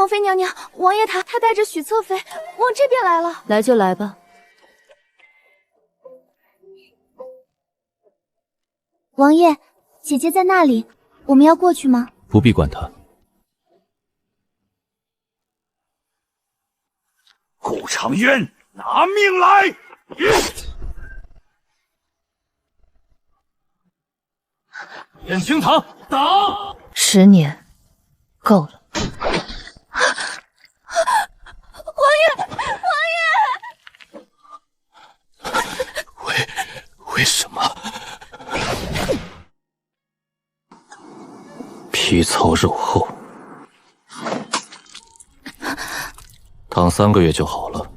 妃娘娘，王爷他带着许侧妃往这边来了。来就来吧。王爷，姐姐在那里，我们要过去吗？不必管她。顾长渊，拿命来！燕青堂，打！10年，够了。为什么？皮糙肉厚，躺3个月就好了。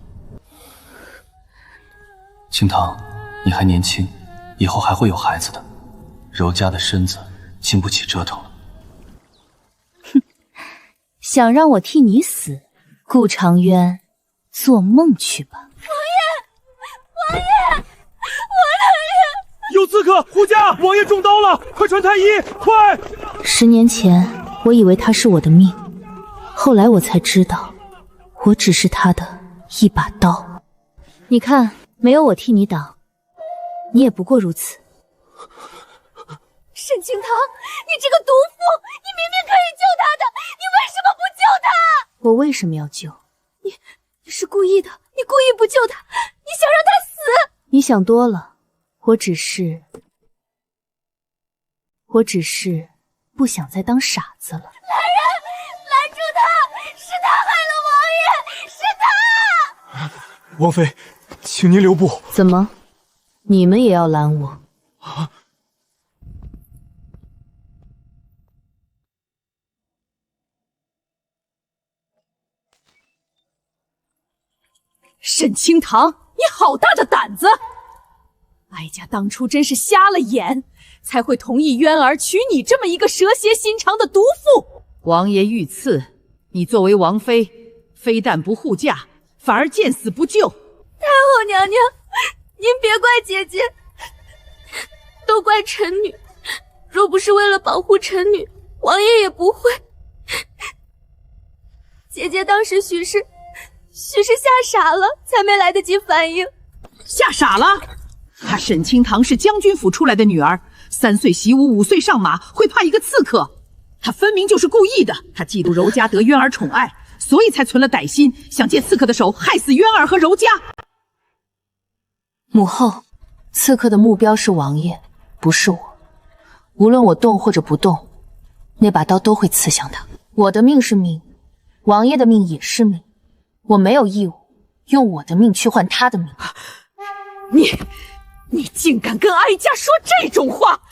青堂，你还年轻，以后还会有孩子的。柔家的身子经不起折腾了。哼，想让我替你死，顾长渊，做梦去吧。王爷，有刺客！护驾，王爷中刀了！快传太医，快！10年前，我以为他是我的命，后来我才知道，我只是他的一把刀。你看，没有我替你挡，你也不过如此。沈清堂，你这个毒妇，你明明可以救他的，你为什么不救他？我为什么要救？你是故意的，你故意不救他，你想让他死。你想多了，我只是不想再当傻子了。来人，拦住他！是他害了王爷，是他！王妃，请您留步。怎么，你们也要拦我？沈清堂，你好大的胆子！哀家当初真是瞎了眼，才会同意渊儿娶你这么一个蛇蝎心肠的毒妇。王爷遇刺，你作为王妃，非但不护驾，反而见死不救。太后娘娘，您别怪姐姐，都怪臣女。若不是为了保护臣女，王爷也不会。姐姐当时许是吓傻了，才没来得及反应。吓傻了？她沈清堂是将军府出来的女儿，3岁习武，5岁上马，会怕一个刺客？她分明就是故意的。她嫉妒柔家得渊儿宠爱，所以才存了歹心，想借刺客的手害死渊儿和柔家。母后，刺客的目标是王爷，不是我。无论我动或者不动，那把刀都会刺向他。我的命是命，王爷的命也是命。我没有义务用我的命去换他的命。你竟敢跟哀家说这种话！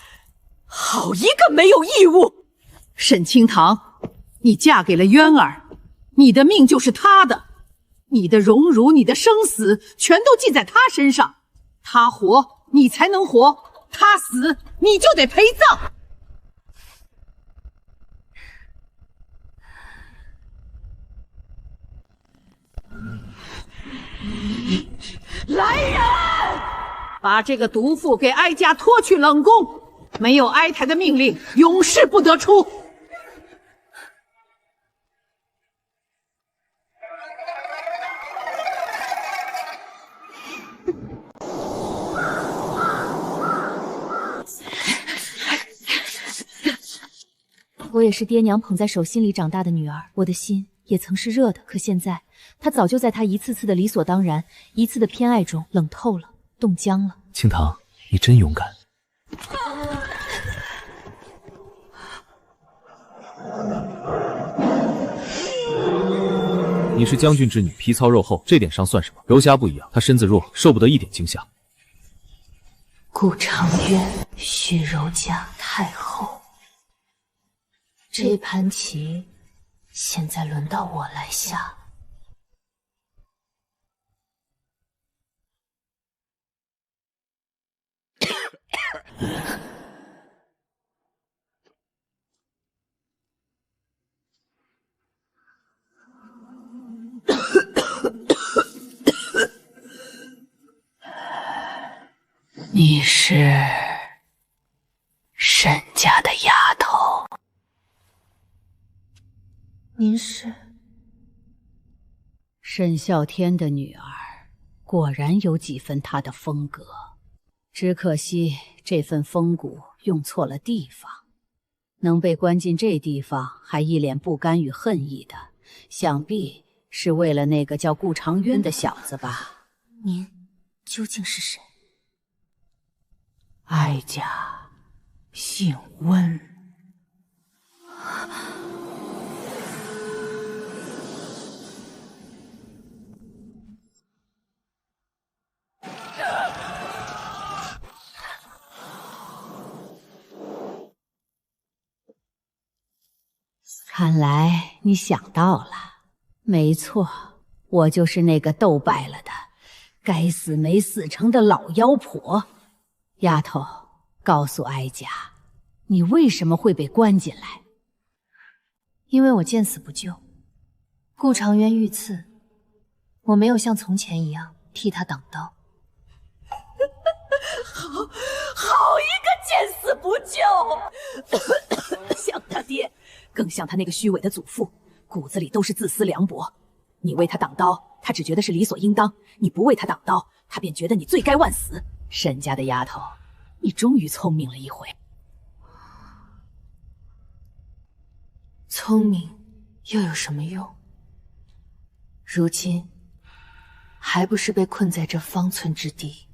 好一个没有义务！沈清堂，你嫁给了渊儿，你的命就是他的，你的荣辱，你的生死，全都记在他身上。他活，你才能活；他死，你就得陪葬。来人，把这个毒妇给哀家拖去冷宫，没有哀太的命令，永世不得出。我也是爹娘捧在手心里长大的女儿，我的心也曾是热的，可现在她早就在她一次次的理所当然、一次的偏爱中冷透了，冻僵了。青堂，你真勇敢。你是将军之女，皮糙肉厚，这点伤算什么？柔家不一样，她身子弱，受不得一点惊吓。顾长渊，许柔家太后。这盘棋，现在轮到我来下。你是沈家的丫头。您是沈啸天的女儿果然有几分他的风格，只可惜这份风骨用错了地方。能被关进这地方还一脸不甘与恨意的，想必是为了那个叫顾长渊的小子吧？您究竟是谁？哀家姓温。看来你想到了，没错，我就是那个斗败了的、该死没死成的老妖婆。丫头，告诉哀家，你为什么会被关进来？因为我见死不救。顾长渊遇刺，我没有像从前一样替他挡刀。好一个见死不救！像他爹，更像他那个虚伪的祖父，骨子里都是自私凉薄。你为他挡刀，他只觉得是理所应当；你不为他挡刀，他便觉得你罪该万死。沈家的丫头，你终于聪明了一回。聪明又有什么用？如今还不是被困在这方寸之地，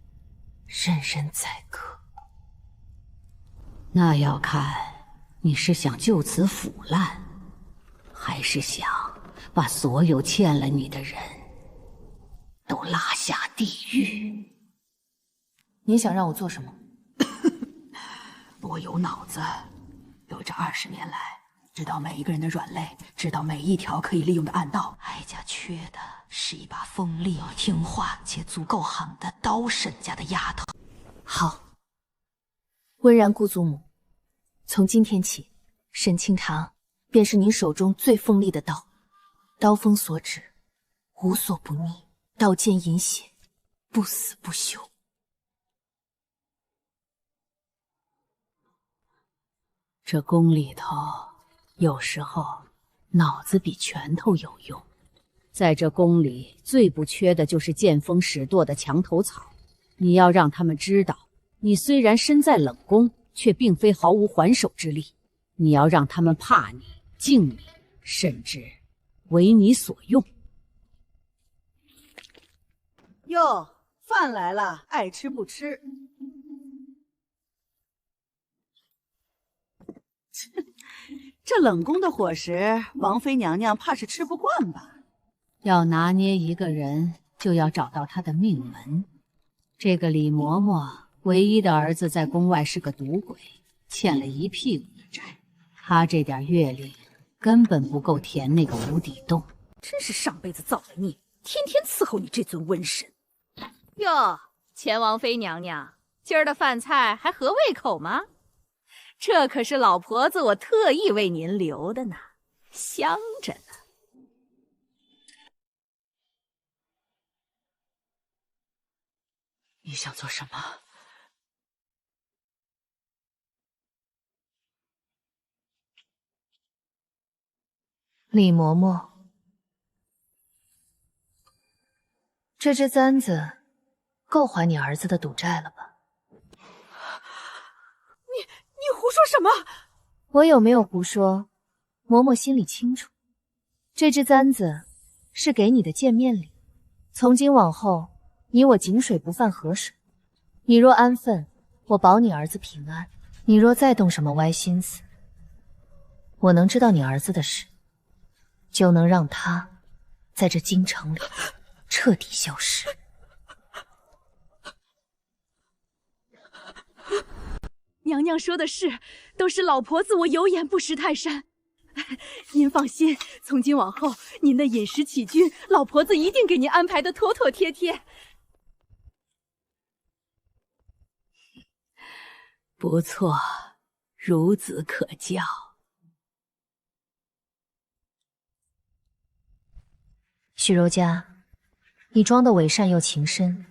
任人宰割。那要看你是想就此腐烂，还是想把所有欠了你的人都拉下地狱。你想让我做什么？我有脑子，有这20年来知道每一个人的软肋，知道每一条可以利用的暗道。哀家缺的是一把锋利、听话且足够狠的刀。沈家的丫头，好。温然顾祖母，从今天起，沈清堂便是您手中最锋利的刀，刀锋所指，无所不逆，刀尖饮血，不死不休。这宫里头有时候脑子比拳头有用。在这宫里最不缺的就是见风使舵的墙头草。你要让他们知道，你虽然身在冷宫，却并非毫无还手之力。你要让他们怕你、敬你，甚至为你所用。哟，饭来了，爱吃不吃。这冷宫的伙食，王妃娘娘怕是吃不惯吧？要拿捏一个人，就要找到他的命门。这个李嬷嬷唯一的儿子在宫外是个赌鬼，欠了一屁股的债。他这点阅历根本不够填那个无底洞。真是上辈子造的孽，天天伺候你这尊瘟神。哟，前王妃娘娘，今儿的饭菜还合胃口吗？这可是老婆子我特意为您留的呢，香着呢。你想做什么？李嬷嬷，这只簪子够还你儿子的赌债了吧？你胡说什么？我有没有胡说，嬷嬷心里清楚。这只簪子是给你的见面礼，从今往后，你我井水不犯河水。你若安分，我保你儿子平安；你若再动什么歪心思，我能知道你儿子的事，就能让他在这京城里彻底消失。娘娘说的是，都是老婆子我有眼不识泰山。您放心，从今往后，您的饮食起居，老婆子一定给您安排的妥妥帖帖。不错，孺子可教。许柔家，你装的伪善又情深，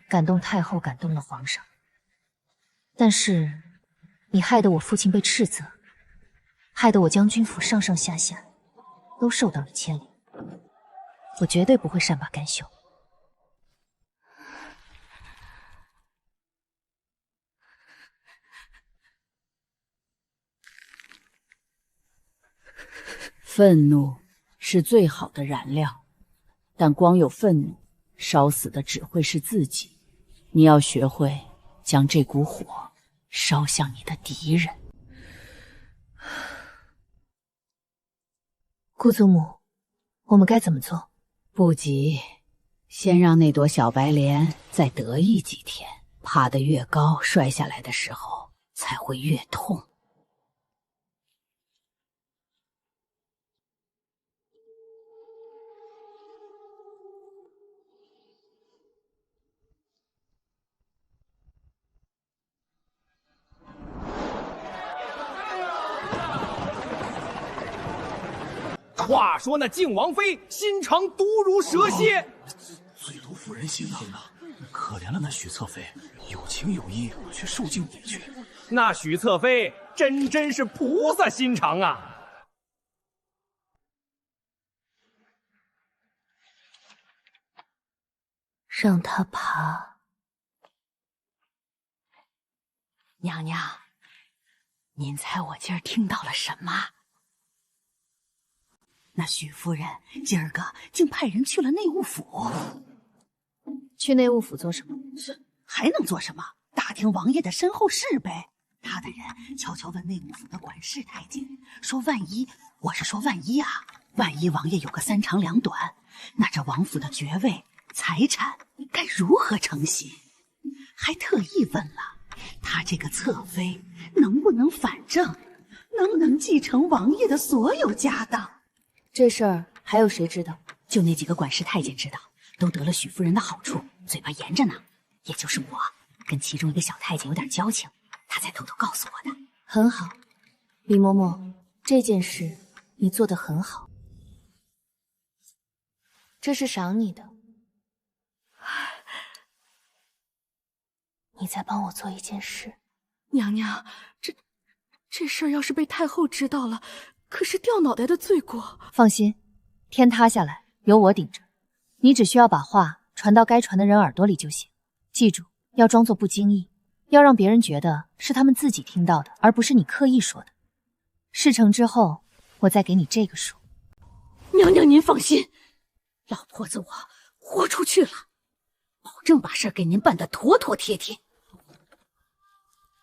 感动太后，感动了皇上。但是你害得我父亲被斥责，害得我将军府上上下下都受到了牵连。我绝对不会善罢甘休。愤怒是最好的燃料，但光有愤怒，烧死的只会是自己。你要学会将这股火烧向你的敌人。顾祖母，我们该怎么做？不急，先让那朵小白莲再得意几天，爬得越高，摔下来的时候才会越痛。话说那靖王妃心肠毒如蛇蝎，最毒妇人心啊！可怜了那许侧妃，有情有义，却受尽委屈。那许侧妃真是菩萨心肠啊！让他爬。娘娘，您猜我今儿听到了什么？那许夫人今儿个竟派人去了内务府。去内务府做什么？还能做什么？打听王爷的身后事呗。他的人悄悄问内务府的管事太监，说万一王爷有个三长两短，那这王府的爵位、财产该如何承袭？还特意问了他这个侧妃能不能反正，能不能继承王爷的所有家当。这事儿还有谁知道？就那几个管事太监知道，都得了许夫人的好处，嘴巴严着呢。也就是我跟其中一个小太监有点交情，他才偷偷告诉我的。很好，李嬷嬷，这件事你做得很好，这是赏你的。你再帮我做一件事。娘娘，这事儿要是被太后知道了，可是掉脑袋的罪过。放心，天塌下来有我顶着，你只需要把话传到该传的人耳朵里就行。记住，要装作不经意，要让别人觉得是他们自己听到的，而不是你刻意说的。事成之后，我再给你这个数。娘娘您放心，老婆子我豁出去了，保证把事儿给您办得妥妥帖帖。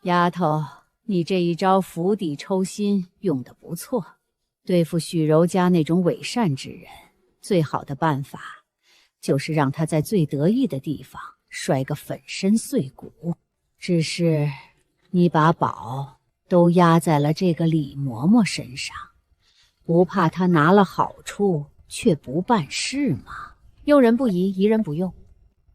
丫头，你这一招釜底抽薪用得不错。对付许柔家那种伪善之人，最好的办法就是让他在最得意的地方摔个粉身碎骨。只是你把宝都压在了这个李嬷嬷身上，不怕她拿了好处却不办事吗？用人不疑，疑人不用。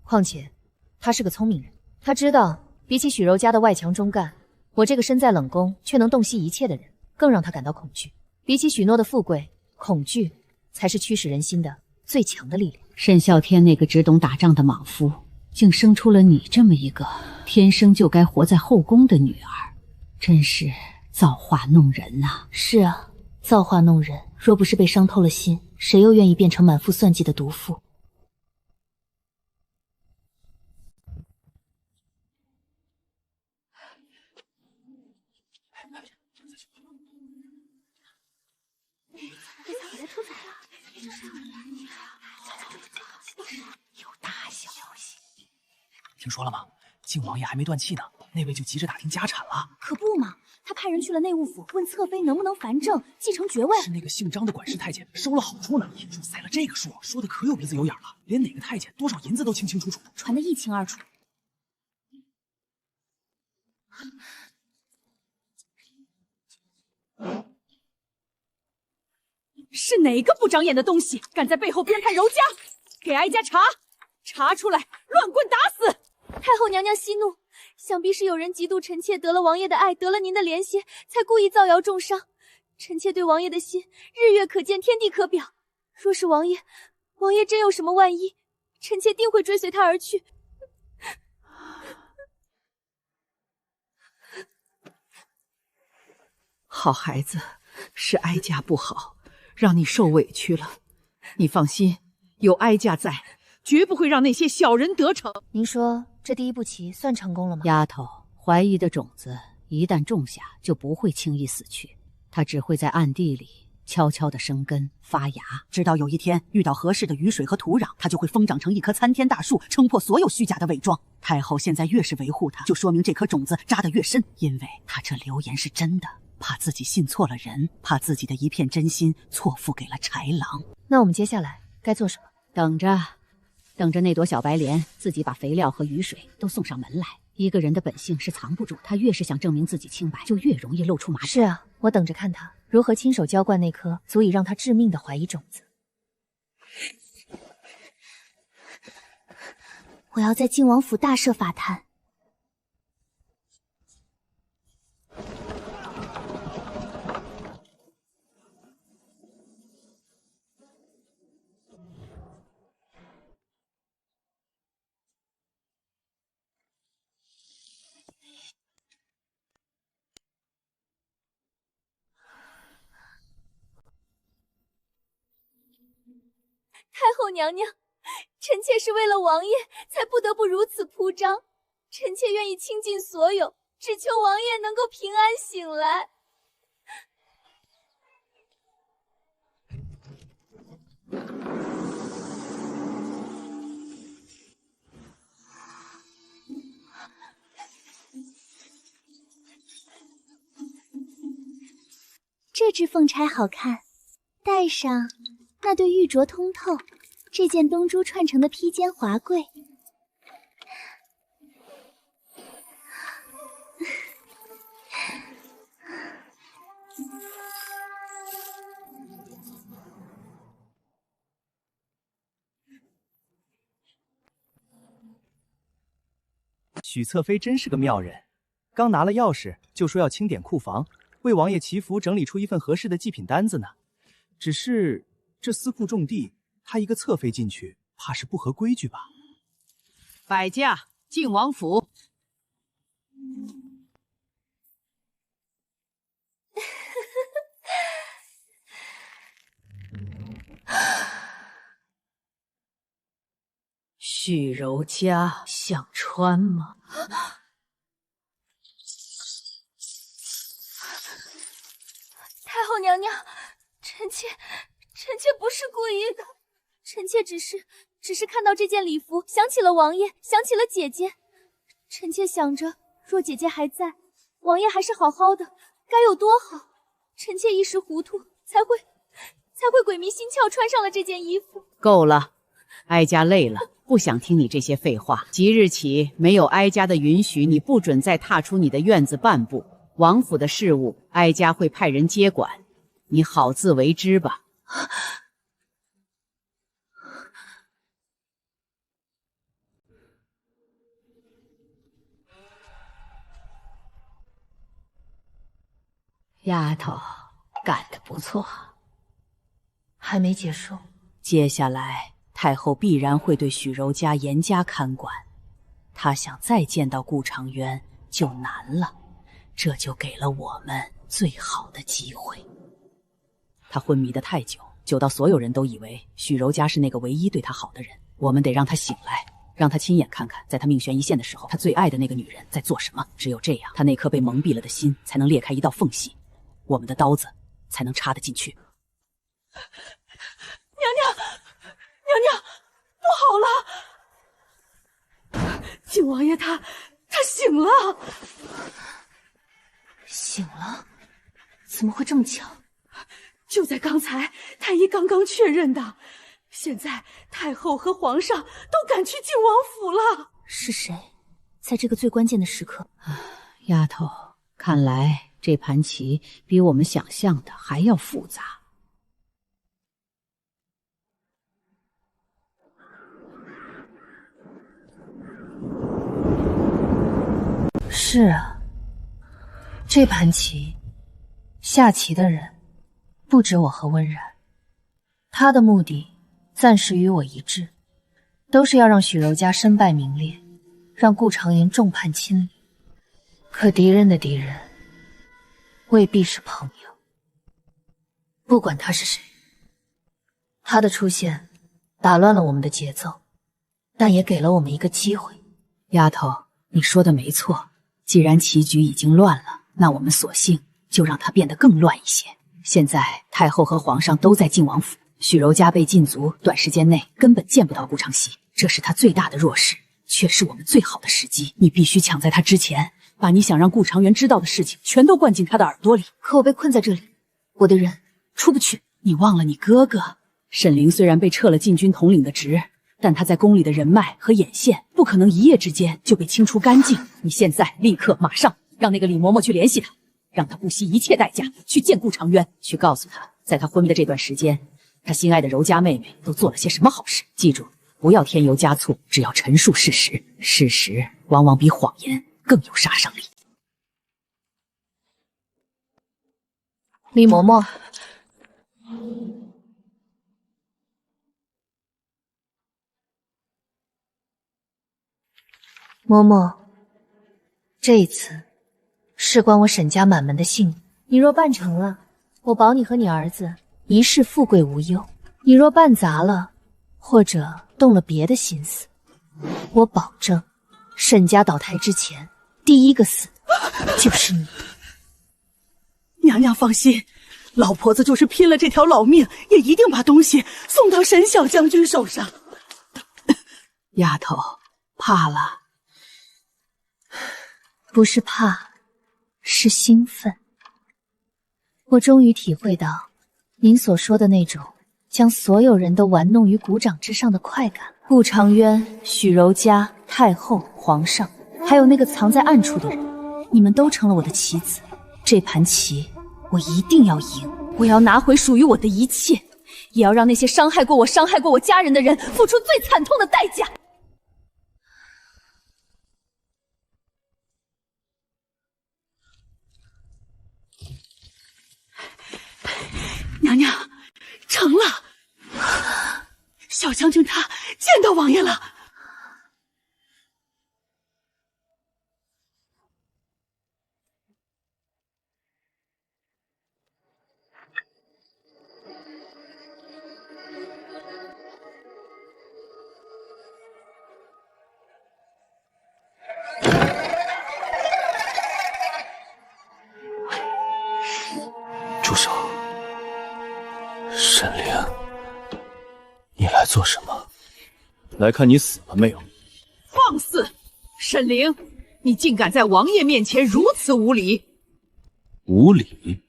况且他是个聪明人，他知道比起许柔家的外强中干，我这个身在冷宫却能洞悉一切的人，更让他感到恐惧。比起许诺的富贵，恐惧才是驱使人心的最强的力量。沈啸天那个只懂打仗的莽夫，竟生出了你这么一个天生就该活在后宫的女儿，真是造化弄人啊！是啊，造化弄人。若不是被伤透了心，谁又愿意变成满腹算计的毒妇？有大消息，听说了吗？靖王爷还没断气呢，那位就急着打听家产了。可不嘛，他派人去了内务府，问侧妃能不能繁正继承爵位。是那个姓张的管事太监收了好处呢，就塞了这个数，说的可有鼻子有眼了，连哪个太监多少银子都清清楚楚，传得一清二楚。是哪个不长眼的东西，敢在背后编排柔家？给哀家查，查出来，乱棍打死！太后娘娘息怒，想必是有人嫉妒臣妾得了王爷的爱，得了您的怜惜，才故意造谣重伤。臣妾对王爷的心，日月可见，天地可表。若是王爷真有什么万一，臣妾定会追随他而去。好孩子，是哀家不好，让你受委屈了。你放心，有哀家在，绝不会让那些小人得逞。您说这第一步棋算成功了吗？丫头，怀疑的种子一旦种下，就不会轻易死去，它只会在暗地里悄悄地生根发芽，直到有一天遇到合适的雨水和土壤，它就会疯长成一棵参天大树，撑破所有虚假的伪装。太后现在越是维护它，就说明这颗种子扎得越深，因为她这流言是真的，怕自己信错了人，怕自己的一片真心错付给了豺狼。那我们接下来该做什么？等着那朵小白莲自己把肥料和雨水都送上门来。一个人的本性是藏不住，他越是想证明自己清白，就越容易露出马脚。是啊，我等着看他如何亲手浇灌那颗足以让他致命的怀疑种子。我要在靖王府大设法坛。太后娘娘，臣妾是为了王爷才不得不如此铺张，臣妾愿意倾尽所有，只求王爷能够平安醒来。这只凤钗好看，戴上那对玉镯通透，这件东珠串成的披肩华贵。许侧妃真是个妙人，刚拿了钥匙就说要清点库房，为王爷祈福，整理出一份合适的祭品单子呢。只是这司库重地，她一个侧妃进去，怕是不合规矩吧？百家靖王府。许柔家想穿吗？太后娘娘，臣妾不是故意的，臣妾只是看到这件礼服，想起了王爷，想起了姐姐。臣妾想着，若姐姐还在，王爷还是好好的，该有多好。臣妾一时糊涂，才会鬼迷心窍，穿上了这件衣服。够了，哀家累了，不想听你这些废话。即日起，没有哀家的允许，你不准再踏出你的院子半步。王府的事务，哀家会派人接管，你好自为之吧。丫头，干得不错。还没结束，接下来太后必然会对许柔家严加看管，她想再见到顾长渊就难了，这就给了我们最好的机会。他昏迷得太久，久到所有人都以为许柔家是那个唯一对他好的人。我们得让他醒来，让他亲眼看看，在他命悬一线的时候，他最爱的那个女人在做什么。只有这样，他那颗被蒙蔽了的心才能裂开一道缝隙，我们的刀子才能插得进去。娘娘，不好了！靖王爷他醒了。醒了？怎么会这么巧？就在刚才，太医刚刚确认的。现在太后和皇上都赶去靖王府了。是谁？在这个最关键的时刻？丫头，看来这盘棋比我们想象的还要复杂。是啊，这盘棋，下棋的人不止我和温然，他的目的暂时与我一致，都是要让许柔家身败名裂，让顾长言众叛亲离。可敌人的敌人未必是朋友，不管他是谁，他的出现打乱了我们的节奏，但也给了我们一个机会。丫头，你说的没错，既然棋局已经乱了，那我们索性就让它变得更乱一些。现在太后和皇上都在靖王府，许柔家被禁足，短时间内根本见不到顾长熙，这是他最大的弱势，却是我们最好的时机。你必须抢在他之前，把你想让顾长元知道的事情全都灌进他的耳朵里。可我被困在这里，我的人出不去。你忘了你哥哥沈凌虽然被撤了禁军统领的职，但他在宫里的人脉和眼线不可能一夜之间就被清除干净。你现在立刻马上让那个李嬷嬷去联系他，让他不惜一切代价去见顾长渊，去告诉他，在他昏迷的这段时间，他心爱的柔家妹妹都做了些什么好事。记住，不要添油加醋，只要陈述事实，事实往往比谎言更有杀伤力。李嬷嬷，嬷嬷，这一次事关我沈家满门的性命，你若办成了，我保你和你儿子一世富贵无忧；你若办砸了，或者动了别的心思，我保证沈家倒台之前，第一个死的就是你。娘娘放心，老婆子就是拼了这条老命，也一定把东西送到沈小将军手上。丫头，怕了？不是怕，是兴奋。我终于体会到您所说的那种将所有人都玩弄于股掌之上的快感。顾长渊、许柔家、太后、皇上，还有那个藏在暗处的人，你们都成了我的棋子。这盘棋我一定要赢，我要拿回属于我的一切，也要让那些伤害过我家人的人付出最惨痛的代价。娘娘，成了！小将军他见到王爷了。住手！沈凌，你来做什么？来看你死了没有。放肆！沈凌，你竟敢在王爷面前如此无礼！无礼？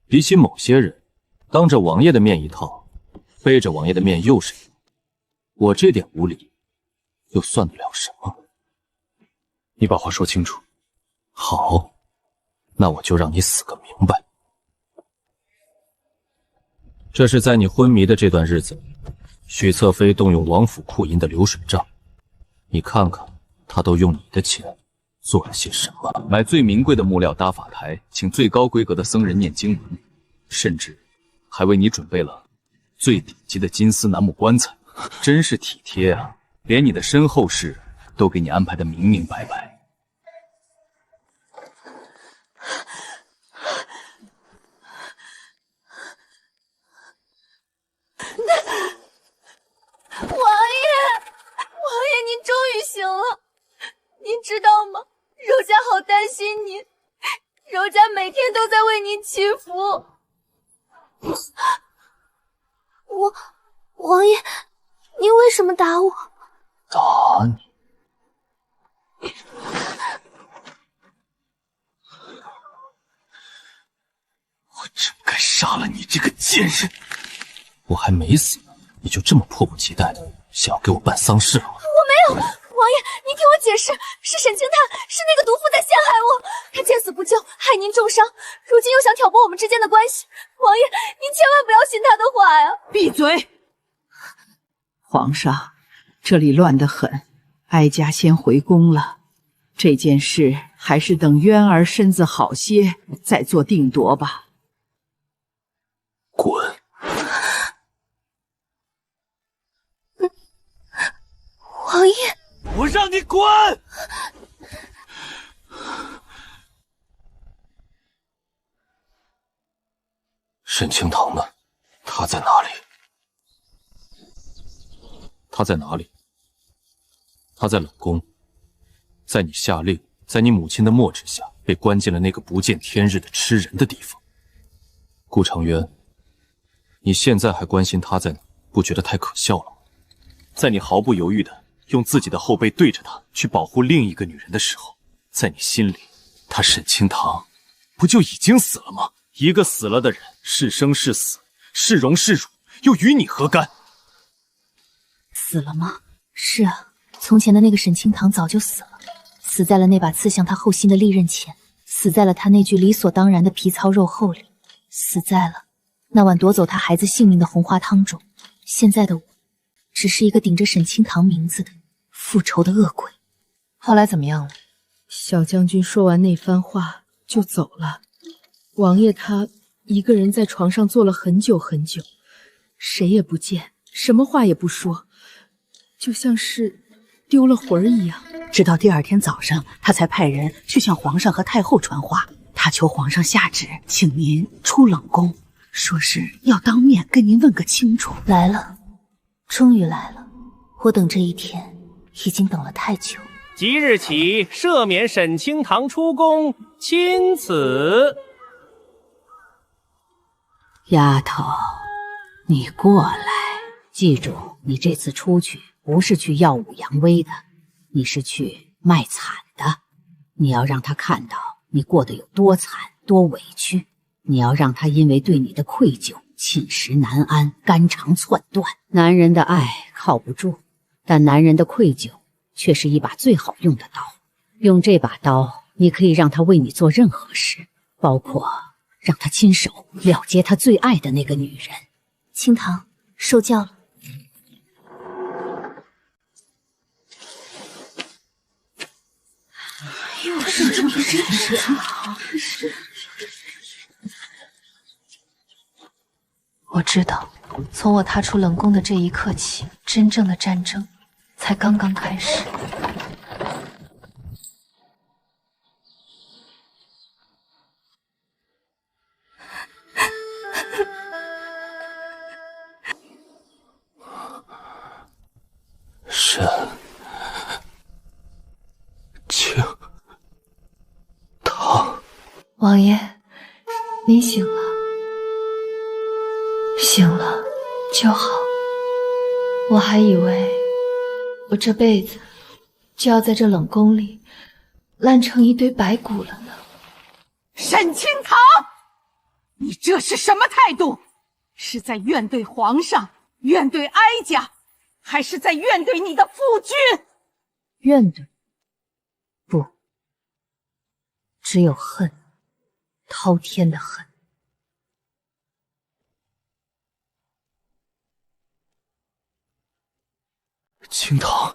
比起某些人，当着王爷的面一套，背着王爷的面又是一套，我这点无礼，又算得了什么？你把话说清楚。好，那我就让你死个明白。这是在你昏迷的这段日子里，许侧妃动用王府库银的流水账，你看看，她都用你的钱做了些什么？买最名贵的木料搭法台，请最高规格的僧人念经文，甚至还为你准备了最顶级的金丝楠木棺材，真是体贴啊！连你的身后事都给你安排得明明白白。王爷，您终于醒了。您知道吗？柔家好担心您，柔家每天都在为您祈福。王爷，您为什么打我？打你？我真该杀了你这个贱人！我还没死呢，你就这么迫不及待的想要给我办丧事了？我没有，王爷，您听我解释，是沈清叹，是那个毒妇在陷害我，他见死不救，害您重伤，如今又想挑拨我们之间的关系。王爷，您千万不要信他的话呀！闭嘴！皇上，这里乱得很，哀家先回宫了。这件事还是等渊儿身子好些再做定夺吧。滚！王爷，我让你滚！沈清堂呢？他在哪里？他在哪里？他在冷宫，在你下令，在你母亲的墨指下，被关进了那个不见天日的吃人的地方。顾长渊，你现在还关心他在哪，不觉得太可笑了吗？在你毫不犹豫的用自己的后背对着他去保护另一个女人的时候，在你心里，他沈清堂不就已经死了吗？一个死了的人，是生是死，是荣是辱，又与你何干？死了吗？是啊，从前的那个沈清堂早就死了，死在了那把刺向他后心的利刃前，死在了他那句理所当然的皮糙肉厚里，死在了那碗夺走他孩子性命的红花汤中。现在的我，只是一个顶着沈清堂名字的复仇的恶鬼。后来怎么样了？小将军说完那番话就走了。王爷他一个人在床上坐了很久很久，谁也不见，什么话也不说，就像是丢了魂儿一样。直到第二天早上，他才派人去向皇上和太后传话，他求皇上下旨，请您出冷宫，说是要当面跟您问个清楚。来了，终于来了，我等这一天已经等了太久。即日起赦免沈清堂出宫，钦此。丫头，你过来，记住，你这次出去不是去耀武扬威的，你是去卖惨的。你要让他看到你过得有多惨多委屈，你要让他因为对你的愧疚寝食难安，肝肠寸断。男人的爱靠不住，但男人的愧疚却是一把最好用的刀。用这把刀，你可以让他为你做任何事，包括让他亲手了结他最爱的那个女人。清堂，受教了。又是这事，我知道，从我踏出冷宫的这一刻起，真正的战争才刚刚开始。沈清堂，王爷，您醒了，醒了就好。我还以为我这辈子就要在这冷宫里烂成一堆白骨了呢。沈清堂，你这是什么态度？是在怨怼皇上，怨怼哀家，还是在怨怼你的夫君？怨怼？不，只有恨，滔天的恨。清堂，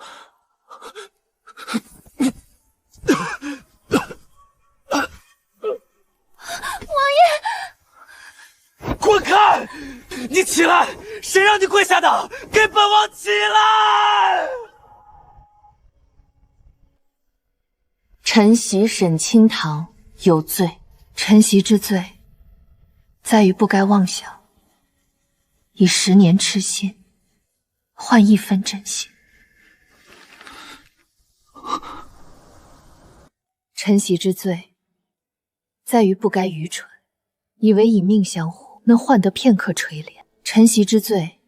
王爷，滚开！你起来！谁让你跪下的？给本王起来！晨曦沈清堂有罪，晨曦之罪，在于不该妄想，以10年痴心换1分真心。晨曦之罪，在于不该愚蠢，以为以命相护能换得片刻垂怜。晨曦之罪，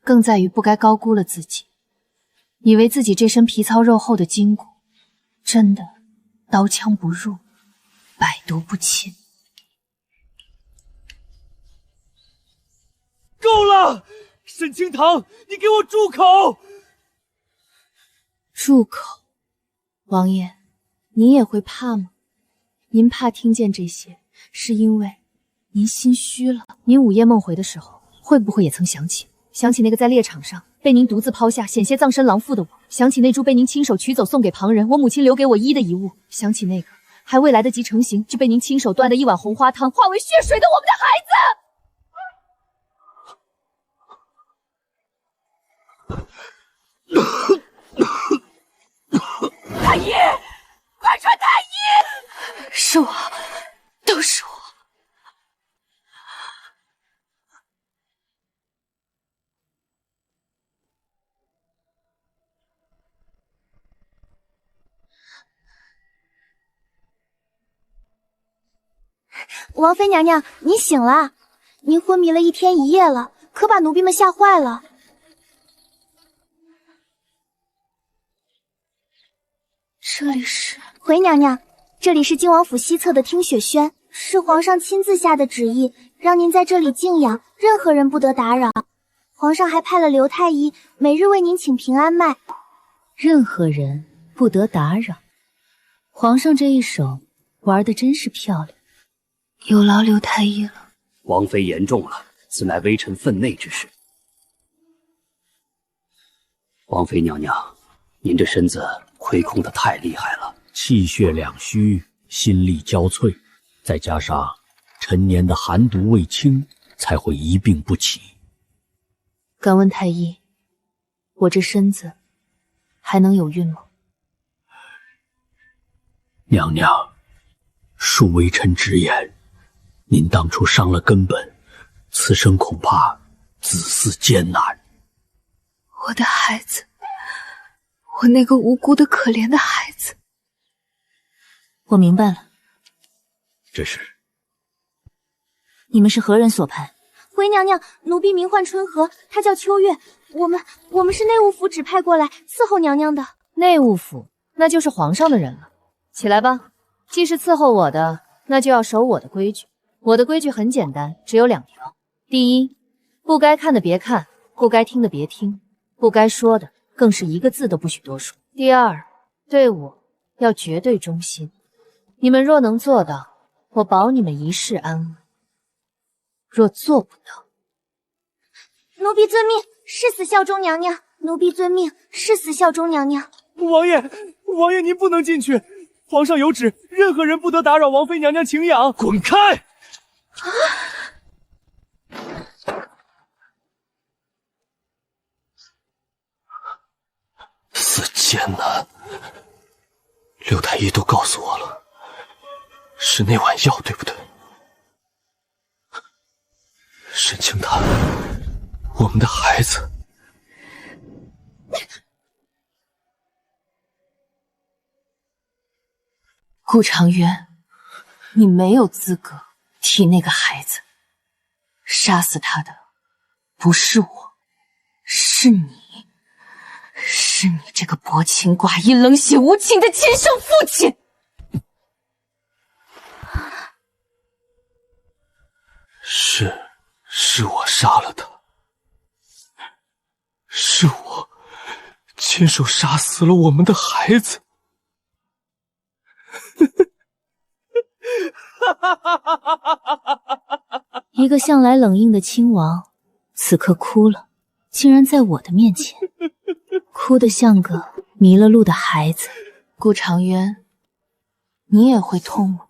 更在于不该高估了自己，以为自己这身皮糙肉厚的筋骨，真的刀枪不入，百毒不侵。够了！沈清堂，你给我住口！住口！王爷，您也会怕吗？您怕听见这些，是因为您心虚了。您午夜梦回的时候，会不会也曾想起那个在猎场上被您独自抛下，险些葬身狼腹的我？想起那株被您亲手取走送给旁人，我母亲留给我依的遗物？想起那个还未来得及成型就被您亲手端的一碗红花汤化为血水的我们的孩子！太医，快传太医！是我，都是我。王妃娘娘，您醒了，您昏迷了一天一夜了，可把奴婢们吓坏了。这里是回娘娘，这里是靖王府西侧的听雪轩，是皇上亲自下的旨意，让您在这里静养，任何人不得打扰。皇上还派了刘太医，每日为您请平安脉。任何人不得打扰。皇上这一手玩得真是漂亮，有劳刘太医了。王妃言重了，此乃微臣分内之事。王妃娘娘，您这身子亏空得太厉害了，气血两虚，心力交瘁，再加上陈年的寒毒未清，才会一病不起。敢问太医，我这身子还能有孕吗？娘娘，恕微臣直言，您当初伤了根本，此生恐怕子嗣艰难。我的孩子，我那个无辜的可怜的孩子。我明白了。这是你们是何人所派？回娘娘，奴婢名唤春和，她叫秋月，我们是内务府指派过来伺候娘娘的。内务府，那就是皇上的人了。起来吧，既是伺候我的，那就要守我的规矩。我的规矩很简单，只有2条。第一，不该看的别看，不该听的别听，不该说的更是一个字都不许多说。第二，对我要绝对忠心。你们若能做到，我保你们一世安稳；若做不到，奴婢遵命，誓死效忠娘娘。奴婢遵命，誓死效忠娘娘。王爷您不能进去，皇上有旨，任何人不得打扰王妃娘娘请养。滚开！死艰难，刘太医都告诉我了，是那碗药对不对？沈清谈，我们的孩子。顾长渊，你没有资格提那个孩子，杀死他的不是我，是你这个薄情寡义、冷血无情的亲生父亲！是我杀了他，是我亲手杀死了我们的孩子。一个向来冷硬的亲王，此刻哭了，竟然在我的面前，哭得像个迷了路的孩子。顾长渊，你也会痛吗？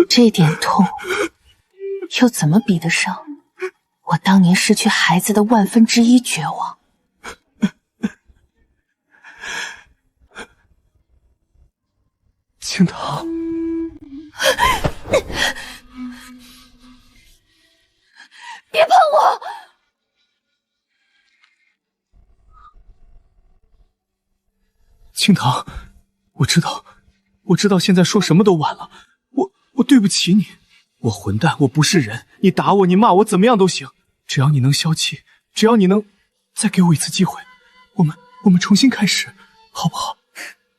这点痛，又怎么比得上我当年失去孩子的1/1000绝望？青堂，别碰我！青堂，我知道现在说什么都晚了，我对不起你，我混蛋，我不是人，你打我，你骂我，怎么样都行，只要你能消气，只要你能再给我一次机会，我们重新开始，好不好？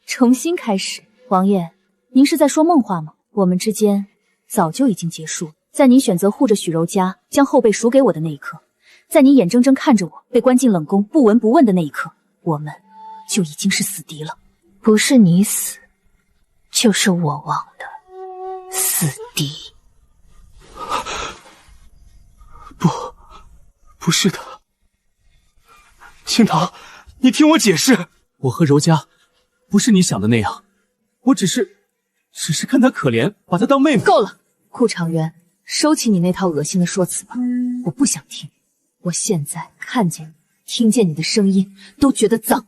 重新开始，王爷。您是在说梦话吗？我们之间早就已经结束了。在您选择护着许柔家，将后辈赎给我的那一刻，在您眼睁睁看着我被关进冷宫，不闻不问的那一刻，我们就已经是死敌了。不是你死，就是我亡的死敌。不是的，青堂，你听我解释，我和柔家不是你想的那样，我只是看她可怜，把她当妹妹。够了，顾长渊，收起你那套恶心的说辞吧，我不想听。我现在看见你、听见你的声音，都觉得脏。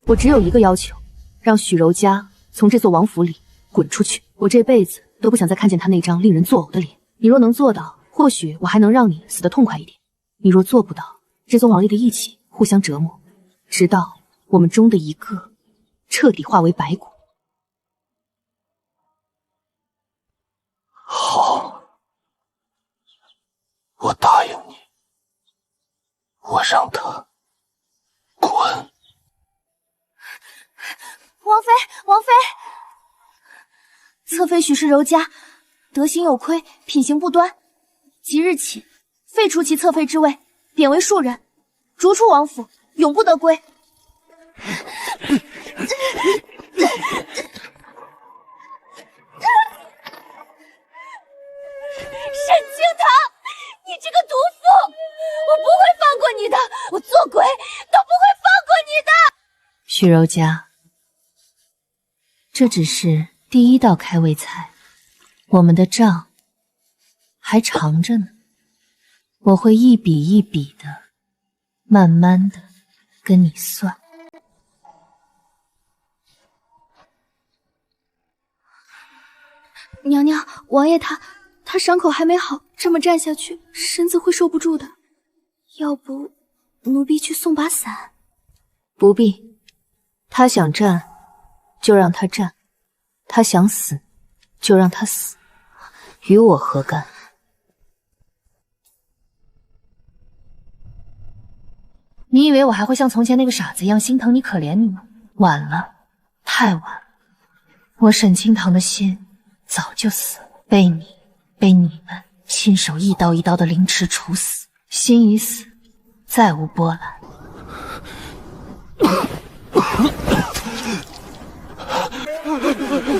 我只有一个要求，让许柔家从这座王府里滚出去。我这辈子都不想再看见他那张令人作呕的脸。你若能做到，或许我还能让你死得痛快一点。你若做不到，这宗王爷的义气互相折磨，直到我们中的一个彻底化为白骨。我答应你，我让他滚。王妃，王妃，侧妃许是柔家，德行有亏，品行不端，即日起废除其侧妃之位，贬为庶人，逐出王府，永不得归。沈清堂，你这个毒妇，我不会放过你的，我做鬼都不会放过你的。许柔家，这只是第一道开胃菜，我们的账还长着呢。我会一笔一笔的，慢慢的跟你算。娘娘，王爷他伤口还没好，这么站下去，身子会受不住的。要不，奴婢去送把伞。不必，他想站，就让他站；他想死，就让他死，与我何干？你以为我还会像从前那个傻子一样心疼你、可怜你吗？晚了，太晚了。我沈清堂的心早就死了，被你们亲手一刀一刀的凌迟处死，心已死，再无波澜。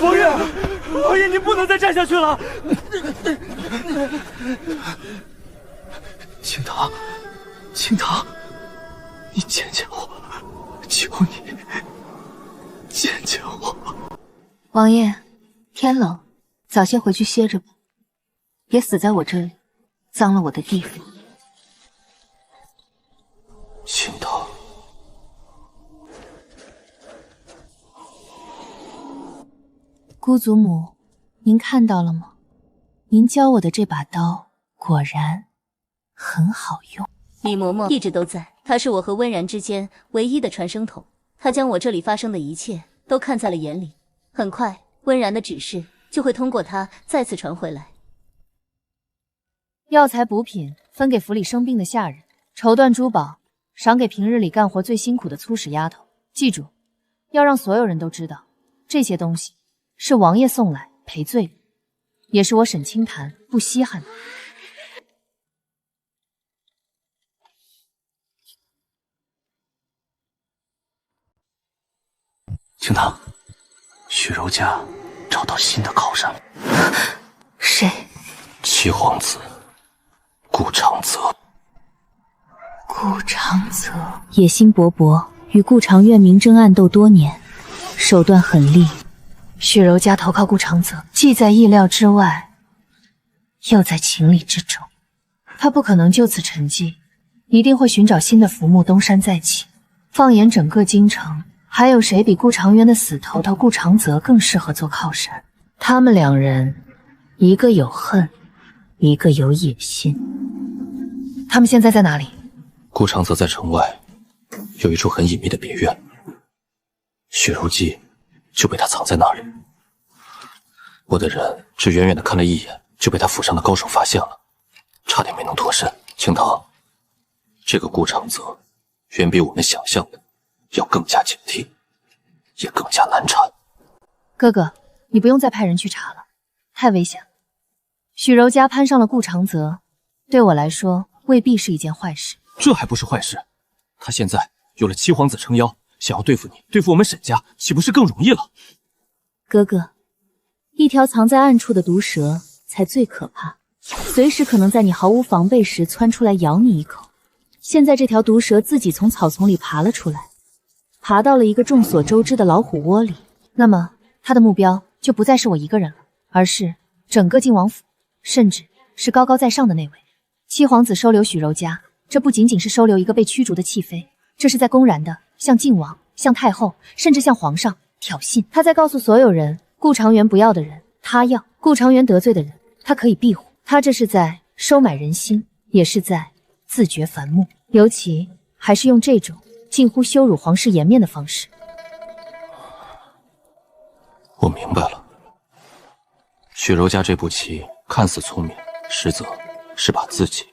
王爷，王爷，你不能再站下去了！清堂，清堂，你见见我，求你，见见我。王爷，天冷，早些回去歇着吧，别死在我这里，脏了我的地方。清堂，姑祖母，您看到了吗？您教我的这把刀果然很好用。李嬷嬷一直都在，她是我和温然之间唯一的传声筒，她将我这里发生的一切都看在了眼里。很快，温然的指示就会通过她再次传回来。药材补品分给府里生病的下人，绸缎珠宝赏给平日里干活最辛苦的粗使丫头。记住，要让所有人都知道，这些东西是王爷送来赔罪礼，也是我沈清潭不稀罕的。清堂，许柔家找到新的靠山了。谁？七皇子顾长泽。顾长泽野心勃勃，与顾长院明争暗斗多年，手段狠厉。许柔家投靠顾长泽，既在意料之外，又在情理之中。他不可能就此沉寂，一定会寻找新的浮木东山再起。放眼整个京城，还有谁比顾长渊的死头头顾长泽更适合做靠山？他们两人，一个有恨，一个有野心。他们现在在哪里？顾长泽在城外，有一处很隐秘的别院，血如姬就被他藏在那里。我的人只远远的看了一眼，就被他府上的高手发现了，差点没能脱身。清堂，这个顾长泽远比我们想象的要更加警惕，也更加难缠。哥哥，你不用再派人去查了，太危险了。许柔家攀上了顾长泽，对我来说未必是一件坏事。这还不是坏事？他现在有了七皇子撑腰，想要对付你，对付我们沈家，岂不是更容易了？哥哥，一条藏在暗处的毒蛇才最可怕，随时可能在你毫无防备时窜出来咬你一口。现在这条毒蛇自己从草丛里爬了出来，爬到了一个众所周知的老虎窝里，那么他的目标就不再是我一个人了，而是整个晋王府，甚至是高高在上的那位。七皇子收留许柔家，这不仅仅是收留一个被驱逐的弃妃，这是在公然的向晋王、向太后，甚至向皇上挑衅。他在告诉所有人，顾长元不要的人他要，顾长元得罪的人他可以庇护。他这是在收买人心，也是在自掘坟墓，尤其还是用这种近乎羞辱皇室颜面的方式。我明白了，许柔家这步棋看似聪明，实则是把自己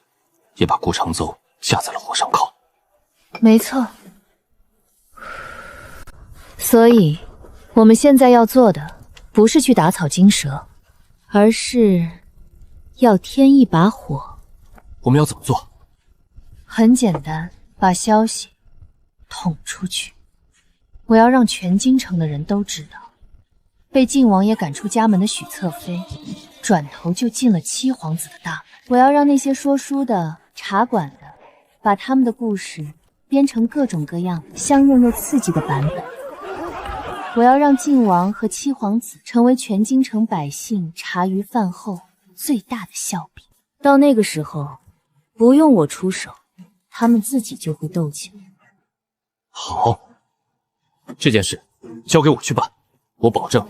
也把顾长奏架在了火上烤。没错。所以，我们现在要做的不是去打草惊蛇，而是要添一把火。我们要怎么做？很简单，把消息捅出去。我要让全京城的人都知道，被晋王爷赶出家门的许侧妃，转头就进了七皇子的大门。我要让那些说书的、茶馆的，把他们的故事编成各种各样香艳又刺激的版本。我要让晋王和七皇子成为全京城百姓茶余饭后最大的笑柄。到那个时候，不用我出手，他们自己就会斗起来。好，这件事交给我去办，我保证，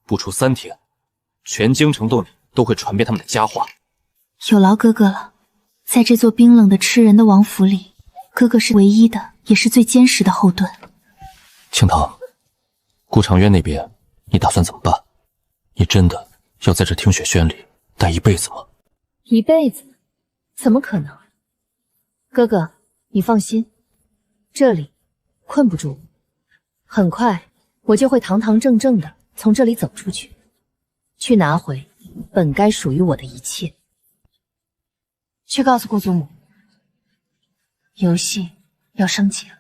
不出3天，全京城都会传遍他们的佳话。有劳哥哥了，在这座冰冷的吃人的王府里，哥哥是唯一的，也是最坚实的后盾。青藤，顾长渊那边你打算怎么办？你真的要在这听雪轩里待一辈子吗？一辈子？怎么可能？哥哥，你放心，这里困不住我，很快我就会堂堂正正的从这里走出去，去拿回本该属于我的一切。去告诉顾祖母，游戏要升级了，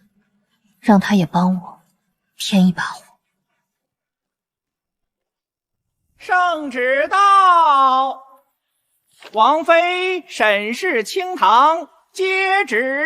让他也帮我添一把火。圣旨到，王妃审视清堂，接旨。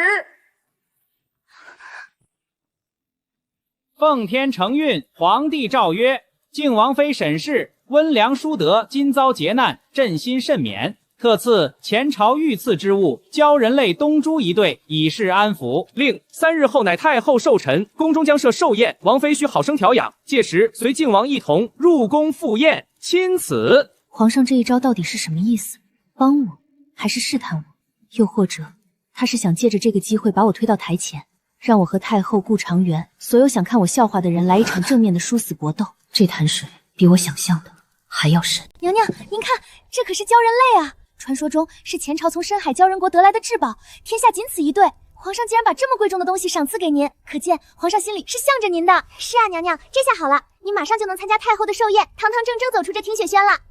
奉天承运，皇帝诏曰：敬王妃沈氏温良淑德，今遭劫难，朕心甚勉。特赐前朝御赐之物，鲛人类东珠一对，以示安抚。令3日后乃太后寿辰，宫中将设寿宴，王妃需好生调养。届时随靖王一同入宫赴宴，钦此。皇上这一招到底是什么意思？帮我，还是试探我？又或者，他是想借着这个机会把我推到台前，让我和太后顾长元所有想看我笑话的人来一场正面的殊死搏斗？这潭水比我想象的还要深。娘娘，您看，这可是鲛人泪啊！传说中是前朝从深海鲛人国得来的至宝，天下仅此一对。皇上竟然把这么贵重的东西赏赐给您，可见皇上心里是向着您的。是啊，娘娘，这下好了，你马上就能参加太后的寿宴，堂堂正正走出这听雪轩了。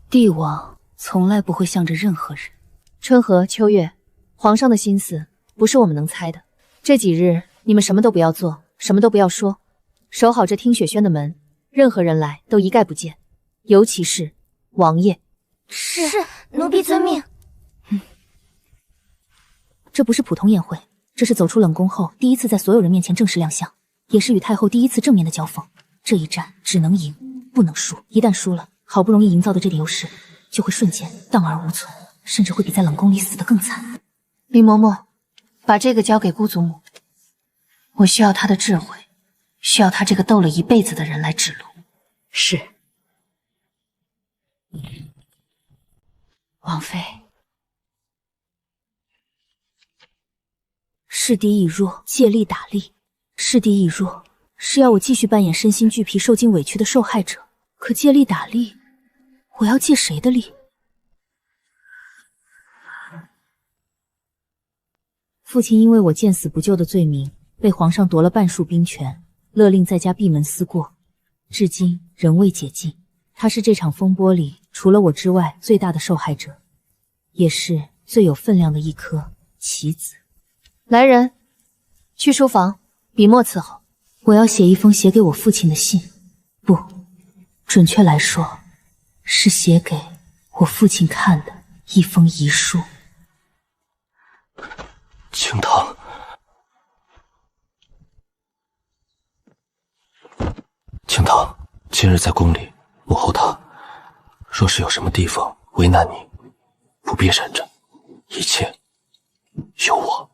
帝王从来不会向着任何人。春和、秋月，皇上的心思不是我们能猜的。这几日你们什么都不要做，什么都不要说，守好这听雪轩的门，任何人来都一概不见，尤其是王爷。是，奴婢遵命。这不是普通宴会，这是走出冷宫后第一次在所有人面前正式亮相，也是与太后第一次正面的交锋。这一战只能赢，不能输。一旦输了，好不容易营造的这点优势就会瞬间荡而无存，甚至会比在冷宫里死得更惨。林嬷嬷，把这个交给姑祖母，我需要她的智慧，需要她这个斗了一辈子的人来指路。是。王妃，势敌已弱，借力打力。势敌已弱，是要我继续扮演身心俱疲、受尽委屈的受害者。可借力打力，我要借谁的力？父亲因为我见死不救的罪名，被皇上夺了半数兵权，勒令在家闭门思过，至今仍未解禁。他是这场风波里除了我之外最大的受害者，也是最有分量的一颗棋子。来人，去书房，笔墨伺候。我要写一封写给我父亲的信，不，准确来说，是写给我父亲看的一封遗书。青藤，青藤，今日在宫里，母后她若是有什么地方为难你，不必忍着，一切有我。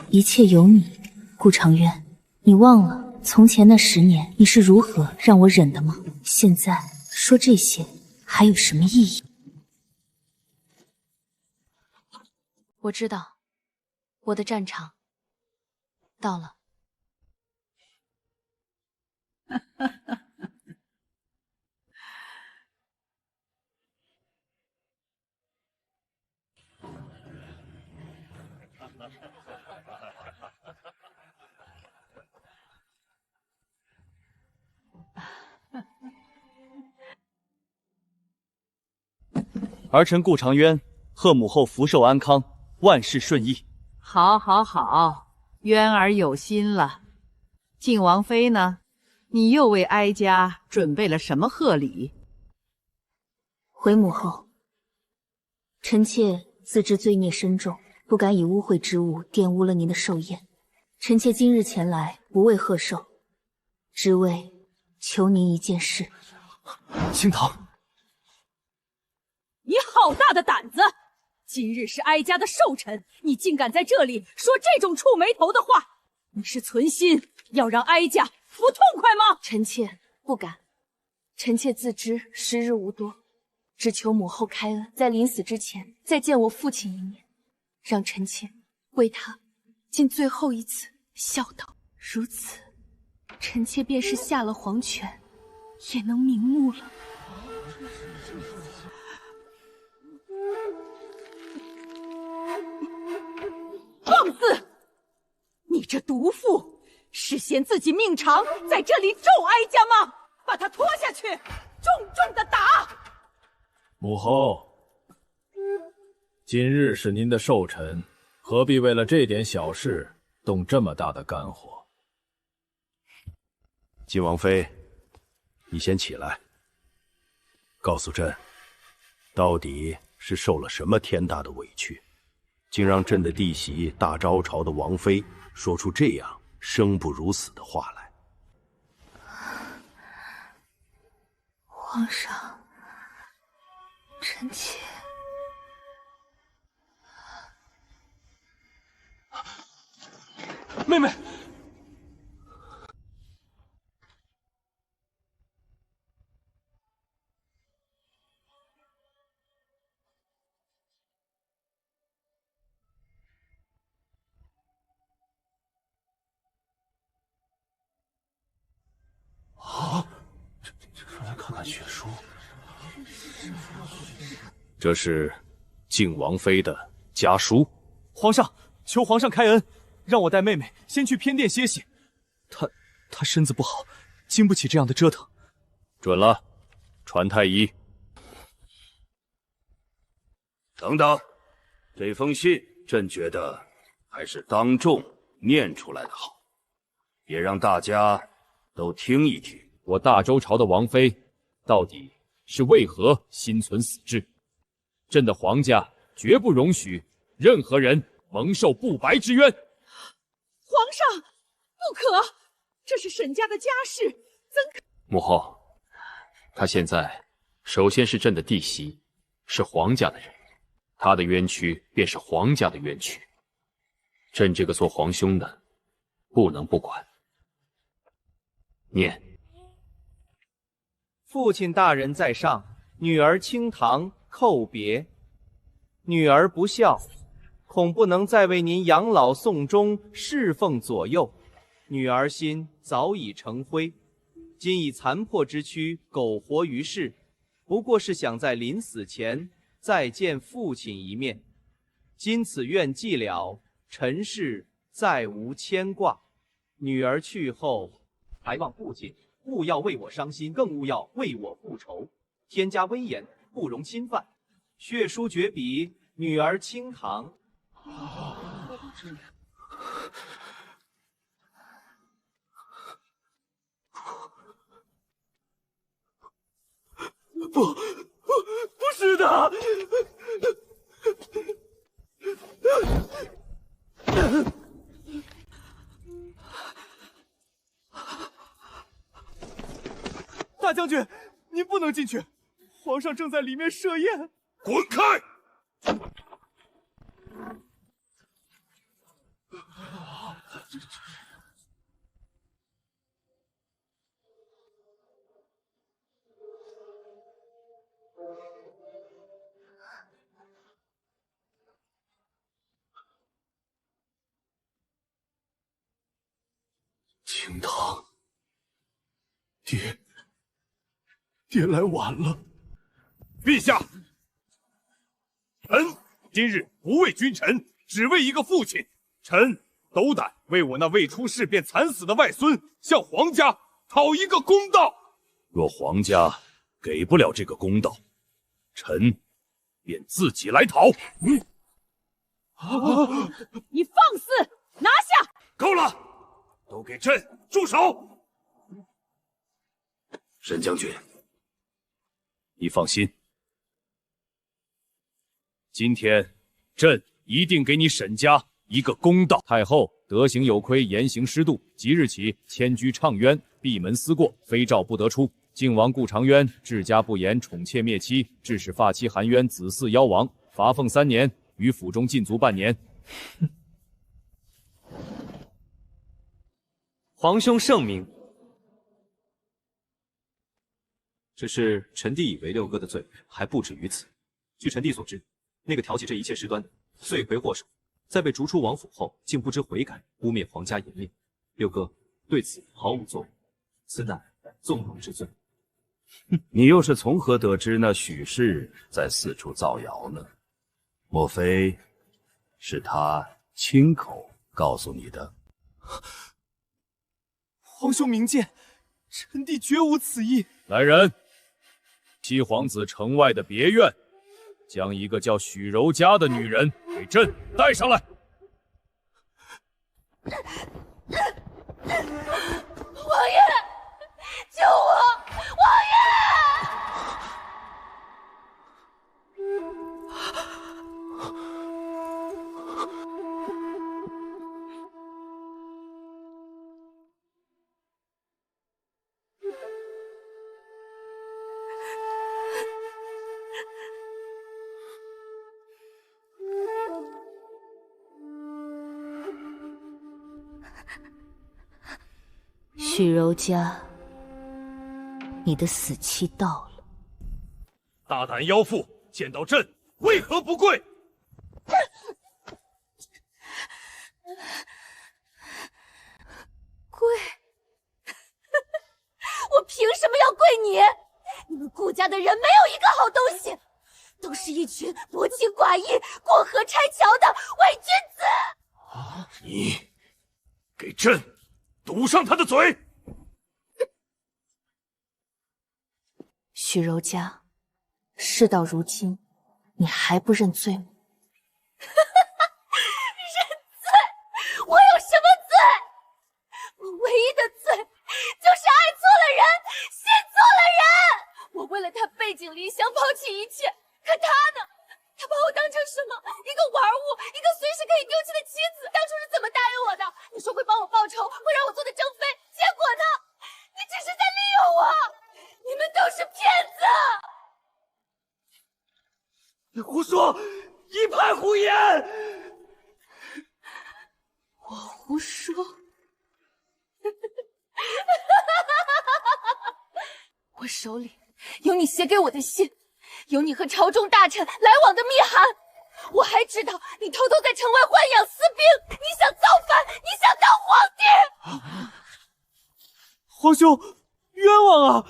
一切有你，顾长渊。你忘了从前那10年你是如何让我忍的吗？现在说这些还有什么意义？我知道，我的战场到了。儿臣顾长渊，贺母后福寿安康，万事顺意。好，好，好，渊儿有心了。靖王妃呢？你又为哀家准备了什么贺礼？回母后，臣妾自知罪孽深重，不敢以污秽之物玷污了您的寿宴。臣妾今日前来，不为贺寿，只为求您一件事。青堂，你好大的胆子！今日是哀家的寿辰，你竟敢在这里说这种触眉头的话！你是存心要让哀家不痛快吗？臣妾不敢，臣妾自知时日无多，只求母后开恩，在临死之前再见我父亲一面，让臣妾为他尽最后一次孝道。如此，臣妾便是下了黄泉，也能瞑目了。放肆！你这毒妇，是嫌自己命长，在这里咒哀家吗？把他拖下去，重重的打！母后，今日是您的寿辰，何必为了这点小事动这么大的肝火？晋王妃，你先起来，告诉朕，到底是受了什么天大的委屈，竟让朕的弟媳大招朝的王妃说出这样生不如死的话来？皇上，臣妾妹妹，来看看血书。这是靖王妃的家书。皇上，求皇上开恩，让我带妹妹先去偏殿歇息。她身子不好，经不起这样的折腾。准了，传太医。等等，这封信朕觉得还是当众念出来的好，也让大家都听一听。我大周朝的王妃到底是为何心存死志？朕的皇家绝不容许任何人蒙受不白之冤。皇上，不可！这是沈家的家事，怎可？母后，她现在首先是朕的弟媳，是皇家的人，她的冤屈便是皇家的冤屈。朕这个做皇兄的，不能不管。念。父亲大人在上，女儿清堂叩别。女儿不孝，恐不能再为您养老送终、侍奉左右。女儿心早已成灰，今以残破之躯苟活于世，不过是想在临死前再见父亲一面。今此愿既了，尘世再无牵挂。女儿去后，还望父亲勿要为我伤心，更勿要为我复仇。天家威严，不容侵犯。血书绝笔，女儿清堂。不是的。大将军，您不能进去，皇上正在里面设宴。滚开！清堂，爹来晚了。陛下，臣今日不为君臣，只为一个父亲，臣斗胆为我那未出世便惨死的外孙向皇家讨一个公道。若皇家给不了这个公道，臣便自己来讨。你放肆！拿下！够了，都给朕住手！沈将军，你放心，今天朕一定给你沈家一个公道。太后德行有亏，言行失度，即日起迁居畅渊，闭门思过，非诏不得出。靖王顾长渊治家不严，宠妾灭妻，致使发妻含冤，子嗣夭亡，罚俸3年，于府中禁足半年。皇兄圣明。只是臣弟以为六哥的罪还不止于此。据臣弟所知，那个挑起这一切事端的罪魁祸首，在被逐出王府后，竟不知悔改，污蔑皇家严令。六哥对此毫无作为，此乃纵容之罪。你又是从何得知那许氏在四处造谣呢？莫非是他亲口告诉你的？皇兄明鉴，臣弟绝无此意。来人，七皇子城外的别院，将一个叫许柔嘉的女人给朕带上来。王爷，救我！王爷！许柔嘉，你的死期到了。大胆妖妇，见到朕为何不跪？跪？我凭什么要跪你？你们顾家的人没有一个好东西，都是一群薄情寡义、过河拆桥的伪君子。你给朕堵上他的嘴！许柔嘉，事到如今，你还不认罪吗？认罪？我有什么罪？我唯一的罪就是爱错了人，信错了人。我为了他背井离乡，抛弃一切，可他呢？他把我当成什么？一个玩物，一个随时可以丢弃的妻子。当初是怎么答应我的？你说会帮我报仇，会让我做的正妃，结果呢？你只是在利用我！你们都是骗子！你胡说，一派胡言！我胡说？我手里有你写给我的信，有你和朝中大臣来往的密函，我还知道你偷偷在城外豢养私兵，你想造反，你想当皇帝！皇兄，冤枉啊！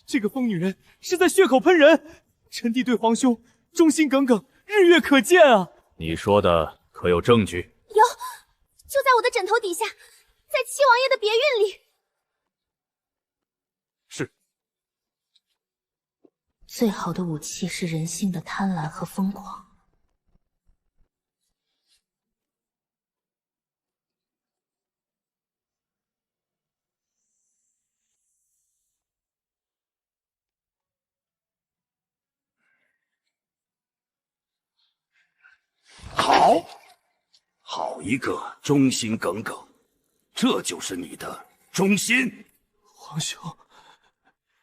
这个疯女人是在血口喷人，臣弟对皇兄忠心耿耿，日月可见啊！你说的可有证据？有，就在我的枕头底下，在七王爷的别院里。是。最好的武器是人性的贪婪和疯狂。好一个忠心耿耿，这就是你的忠心。皇兄，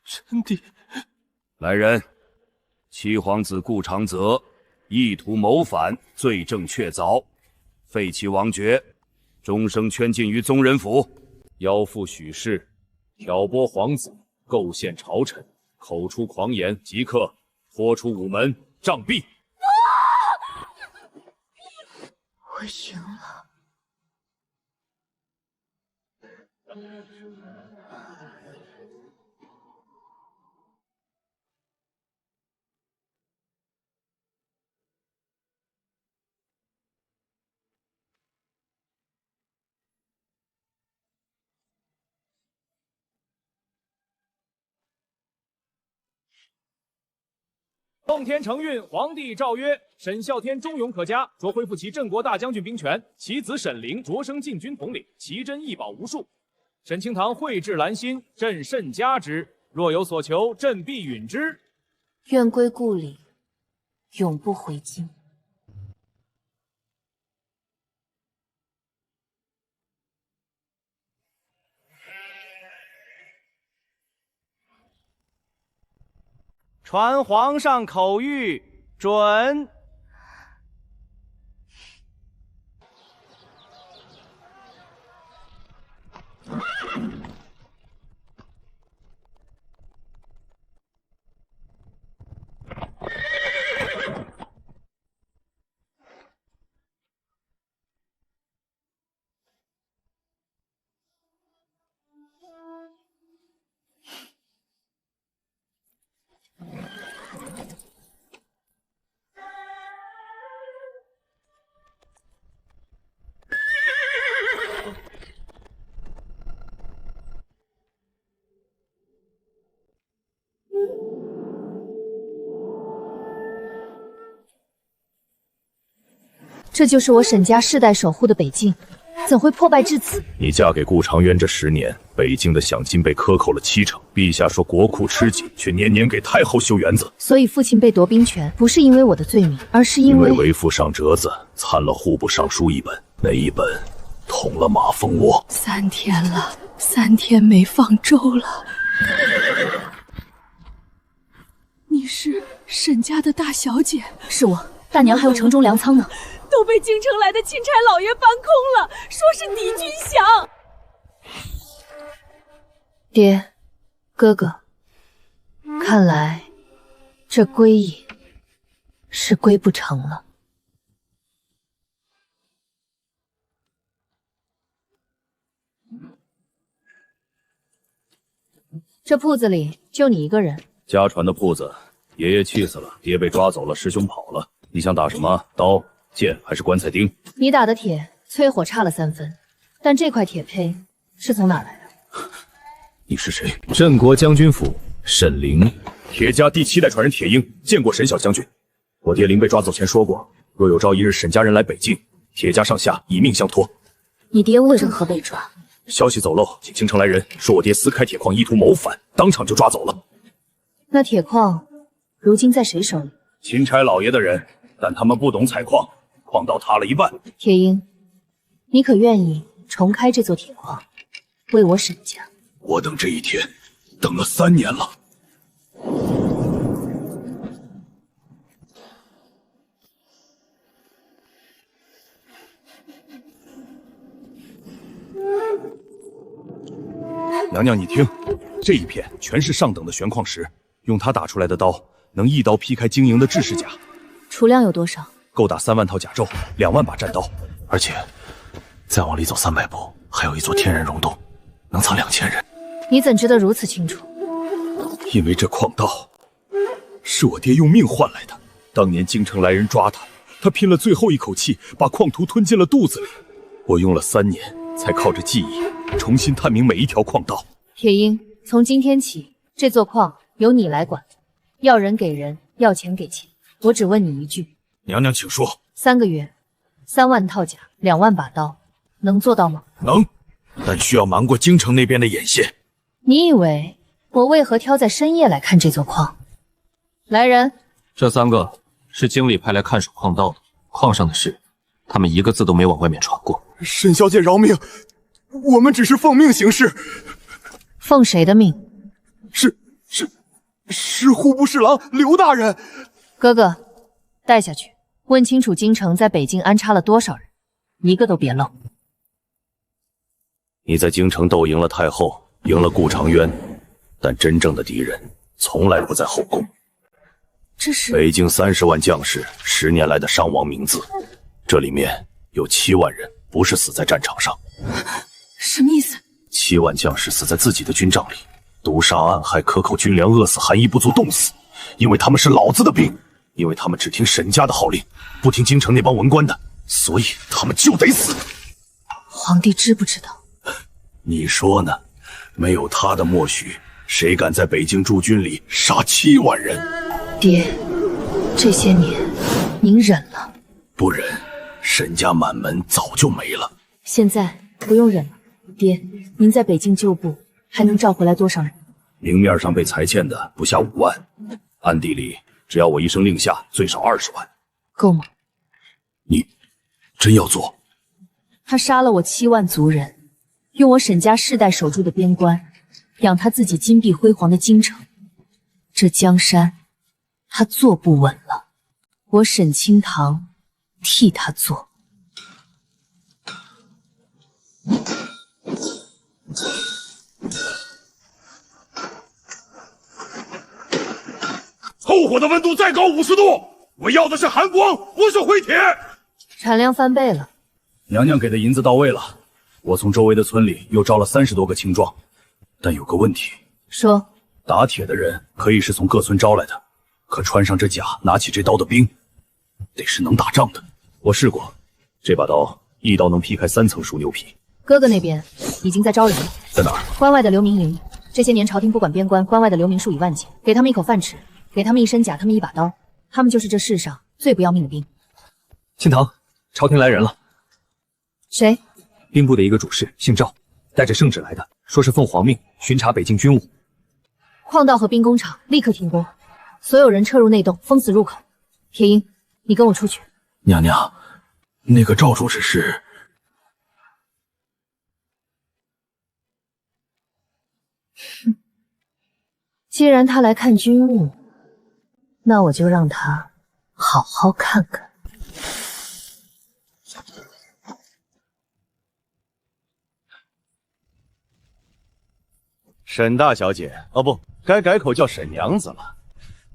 臣弟。来人，七皇子顾长泽意图谋反，罪证确凿，废其王爵，终生圈禁于宗人府。妖妇许氏挑拨皇子，构陷朝臣，口出狂言，即刻拖出午门，杖毙。我赢了。奉天承运，皇帝诏曰：沈啸天忠勇可嘉，着恢复其镇国大将军兵权。其子沈灵着升禁军统领，奇珍异宝无数。沈清堂绘制兰心，朕甚嘉之。若有所求，朕必允之。愿归故里，永不回京。传皇上口谕，准。这就是我沈家世代守护的北境，怎会破败至此？你嫁给顾长渊这10年，北京的饷金被克扣了70%。陛下说国库吃紧，却年年给太后修园子。所以父亲被夺兵权，不是因为我的罪名，而是因为为父上折子，参了户部尚书一本，那一本捅了马蜂窝。3天了，3天没放粥了。你是沈家的大小姐？是我，大娘还有城中粮仓呢。都被京城来的钦差老爷搬空了，说是敌军饷。爹，哥哥，看来这归隐是归不成了。这铺子里就你一个人？家传的铺子，爷爷气死了，爹被抓走了，师兄跑了。你想打什么？刀、剑还是棺材钉？你打的铁淬火差了3分，但这块铁胚是从哪来的？你是谁？镇国将军府沈灵，铁家第7代传人铁鹰，见过沈小将军。我爹临被抓走前说过，若有朝一日沈家人来北境，铁家上下以命相托。你爹为何被抓？消息走漏，请京城来人说我爹私开铁矿，意图谋反，当场就抓走了。那铁矿如今在谁手里？钦差老爷的人，但他们不懂采矿，矿道塌了一半。铁鹰，你可愿意重开这座铁矿，为我沈家？我等这一天等了3年了。娘娘，你听，这一片全是上等的玄矿石，用它打出来的刀，能一刀劈开晶莹的制式甲。储量有多少？够打3万套甲胄，2万把战刀。而且，再往里走300步，还有一座天然溶洞，能藏2000人。你怎知得如此清楚？因为这矿道是我爹用命换来的。当年京城来人抓他，他拼了最后一口气，把矿图吞进了肚子里。我用了3年，才靠着记忆重新探明每一条矿道。铁鹰，从今天起，这座矿由你来管，要人给人，要钱给钱。我只问你一句，娘娘请说。3个月，3万套甲，2万把刀，能做到吗？能，但需要瞒过京城那边的眼线。你以为我为何挑在深夜来看这座矿？来人，这3个是经理派来看守矿道的，矿上的事，他们一个字都没往外面传过。沈小姐饶命，我们只是奉命行事。奉谁的命？是户部侍郎刘大人。哥哥，带下去，问清楚京城在北京安插了多少人，一个都别漏。你在京城斗赢了太后，赢了顾长渊，但真正的敌人从来不在后宫。这是北京30万将士10年来的伤亡名字，这里面有7万人不是死在战场上。什么意思？7万将士死在自己的军帐里，毒杀暗害，克扣军粮，饿死寒衣不足，冻死，因为他们是老子的兵，因为他们只听沈家的号令，不听京城那帮文官的，所以他们就得死。皇帝知不知道？你说呢？没有他的默许，谁敢在北京驻军里杀7万人？爹，这些年，您忍了，不忍，沈家满门早就没了。现在不用忍了。爹，您在北京旧部还能召回来多少人？明面上被裁欠的不下5万，暗地里只要我一声令下，最少20万，够吗？你真要做？他杀了我7万族人，用我沈家世代守住的边关，养他自己金碧辉煌的京城。这江山，他坐不稳了，我沈清堂替他做。后火的温度再高50度，我要的是寒光，不是灰铁。产量翻倍了。娘娘给的银子到位了，我从周围的村里又招了30多个青壮，但有个问题。说。打铁的人可以是从各村招来的，可穿上这甲，拿起这刀的兵，得是能打仗的。我试过，这把刀一刀能劈开3层熟牛皮。哥哥那边已经在招人了，在哪儿？关外的流民营。这些年朝廷不管边关，关外的流民数以万计，给他们一口饭吃，给他们一身甲，他们一把刀，他们就是这世上最不要命的兵。清堂，朝廷来人了。谁？兵部的一个主事，姓赵，带着圣旨来的，说是奉皇命巡查北境军务。矿道和兵工厂立刻停工，所有人撤入内洞，封死入口。铁英，你跟我出去。娘娘，那个赵主事是……哼，既然他来看军务，那我就让他好好看看。沈大小姐，哦不，该改口叫沈娘子了。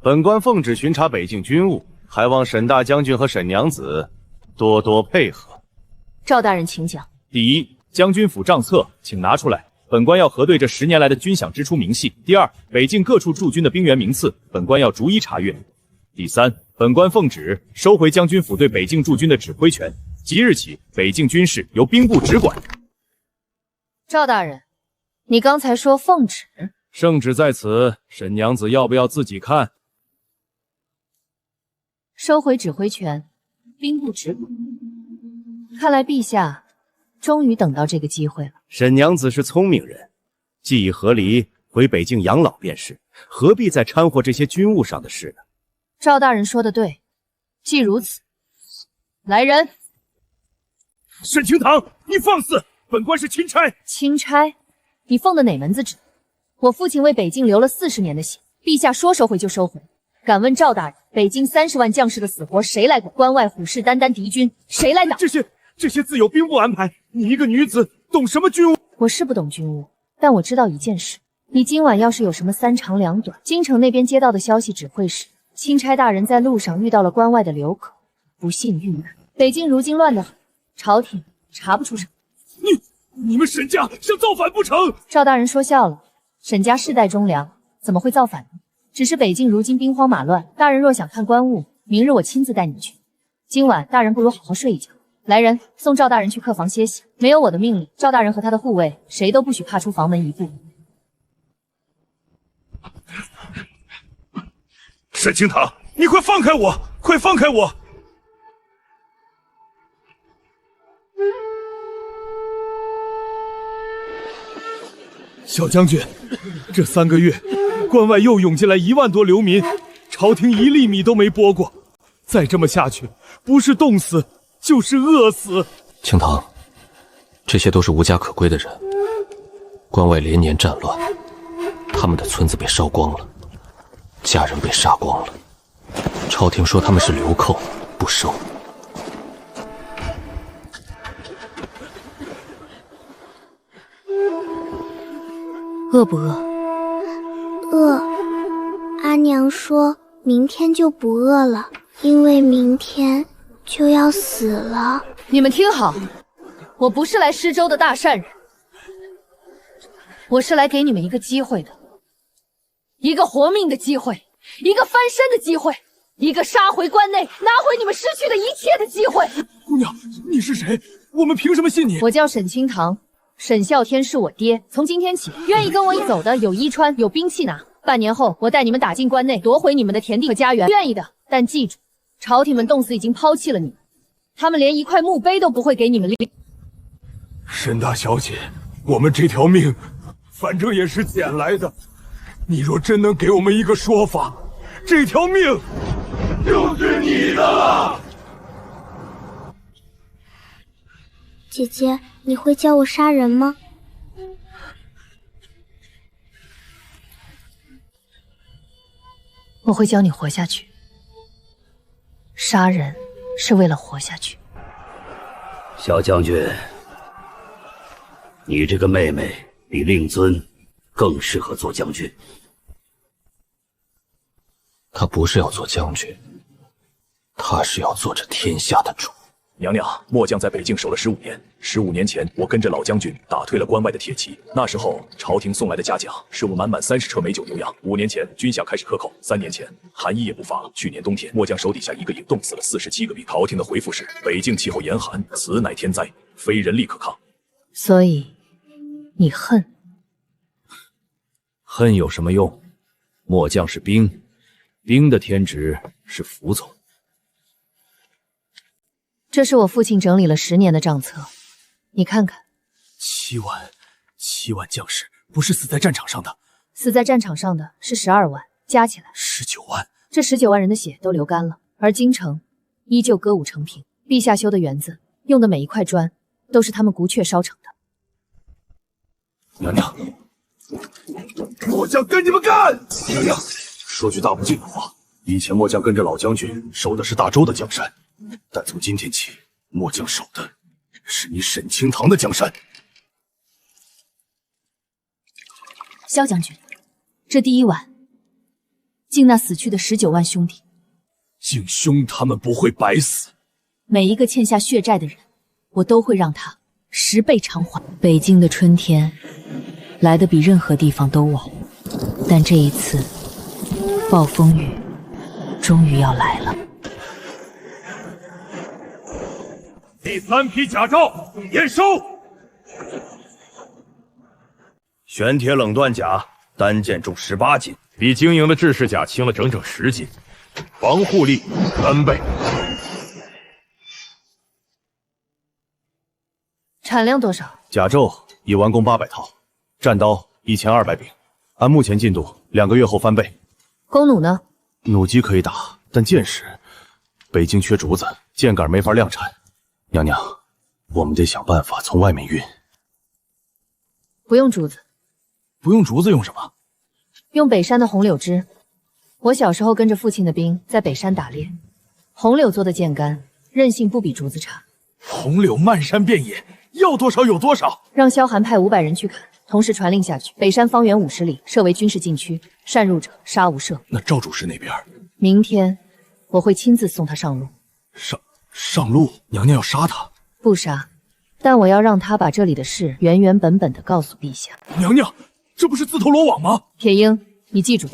本官奉旨巡查北境军务，还望沈大将军和沈娘子多多配合。赵大人，请讲。第一，将军府账册，请拿出来，本官要核对这10年来的军饷支出明细。第二，北境各处驻军的兵员名次，本官要逐一查阅。第三，本官奉旨收回将军府对北境驻军的指挥权，即日起，北境军事由兵部直管。赵大人，你刚才说奉旨？圣旨在此，沈娘子要不要自己看？收回指挥权，兵部直管。看来陛下终于等到这个机会了。沈娘子是聪明人，既已和离，回北境养老便是，何必再掺和这些军务上的事呢？赵大人说的对，既如此，来人！沈清堂，你放肆！本官是钦差。钦差？你奉的哪门子旨？我父亲为北境流了40年的血，陛下说收回就收回。敢问赵大人，北京30万将士的死活谁来管？关外虎视眈眈敌军谁来挡？这些自有兵部安排。你一个女子懂什么军务？我是不懂军务，但我知道一件事：你今晚要是有什么3长2短，京城那边接到的消息只会是钦差大人在路上遇到了关外的流口，不幸遇难。北京如今乱得很，朝廷查不出什么。你们沈家想造反不成？赵大人说笑了，沈家世代忠良，怎么会造反呢？只是北境如今兵荒马乱，大人若想看官务，明日我亲自带你去。今晚大人不如好好睡一觉。来人，送赵大人去客房歇息。没有我的命令，赵大人和他的护卫谁都不许踏出房门一步。沈清堂，你快放开我！快放开我！小将军，这3个月，关外又涌进来1万多流民，朝廷1粒米都没拨过。再这么下去，不是冻死，就是饿死。清堂，这些都是无家可归的人，关外连年战乱，他们的村子被烧光了，家人被杀光了。朝廷说他们是流寇，不收。饿不饿？饿。阿娘说明天就不饿了，因为明天就要死了。你们听好，我不是来施粥的大善人，我是来给你们一个机会的，一个活命的机会，一个翻身的机会，一个杀回关内，拿回你们失去的一切的机会。姑娘，你是谁？我们凭什么信你？我叫沈清堂，沈啸天是我爹。从今天起，愿意跟我一走的有衣穿，有兵器拿。半年后，我带你们打进关内，夺回你们的田地和家园。愿意的，但记住，朝廷们冻死已经抛弃了你们，他们连一块墓碑都不会给你们立。沈大小姐，我们这条命，反正也是捡来的。你若真能给我们一个说法，这条命就是你的了。姐姐，你会教我杀人吗？我会教你活下去。杀人是为了活下去。小将军，你这个妹妹比令尊更适合做将军。他不是要做将军，他是要做这天下的主。娘娘，末将在北境守了15年。15年前，我跟着老将军打退了关外的铁骑。那时候，朝廷送来的嘉奖是我满满30车美酒牛羊。5年前，军饷开始克扣。3年前，寒衣也不发。去年冬天，末将手底下一个营冻死了47个兵。朝廷的回复是：北境气候严寒，此乃天灾，非人力可抗。所以，你恨？恨有什么用？末将是兵，兵的天职是服从。这是我父亲整理了10年的账册，你看看。7万将士，不是死在战场上的，死在战场上的是12万，加起来19万。这19万人的血都流干了，而京城依旧歌舞升平。陛下修的园子，用的每一块砖，都是他们鼓雀烧成的。娘娘，末将跟你们干！娘娘，说句大不敬的话，以前末将跟着老将军守的是大周的江山。但从今天起，末将守的是你沈清堂的江山。萧将军，这第一晚，敬那死去的19万兄弟。敬兄他们不会白死，每一个欠下血债的人，我都会让他10倍偿还。北京的春天来得比任何地方都晚，但这一次，暴风雨终于要来了。第3批甲胄验收。玄铁冷锻甲单件重18斤，比经营的制式甲轻了整整10斤，防护力3倍。产量多少？甲胄已完工800套，战刀1200柄，按目前进度，2个月后翻倍。弓弩呢？弩机可以打，但箭矢，北京缺竹子，箭杆没法量产。娘娘，我们得想办法从外面运。不用竹子。不用竹子用什么？用北山的红柳枝。我小时候跟着父亲的兵在北山打猎，红柳做的箭杆韧性不比竹子差。红柳漫山遍野，要多少有多少。让萧寒派500人去砍，同时传令下去，北山方圆50里设为军事禁区，擅入者杀无赦。那赵主事那边？明天我会亲自送他上路。上路？娘娘要杀他？不杀，但我要让他把这里的事原原本本的告诉陛下。娘娘，这不是自投罗网吗？铁鹰，你记住，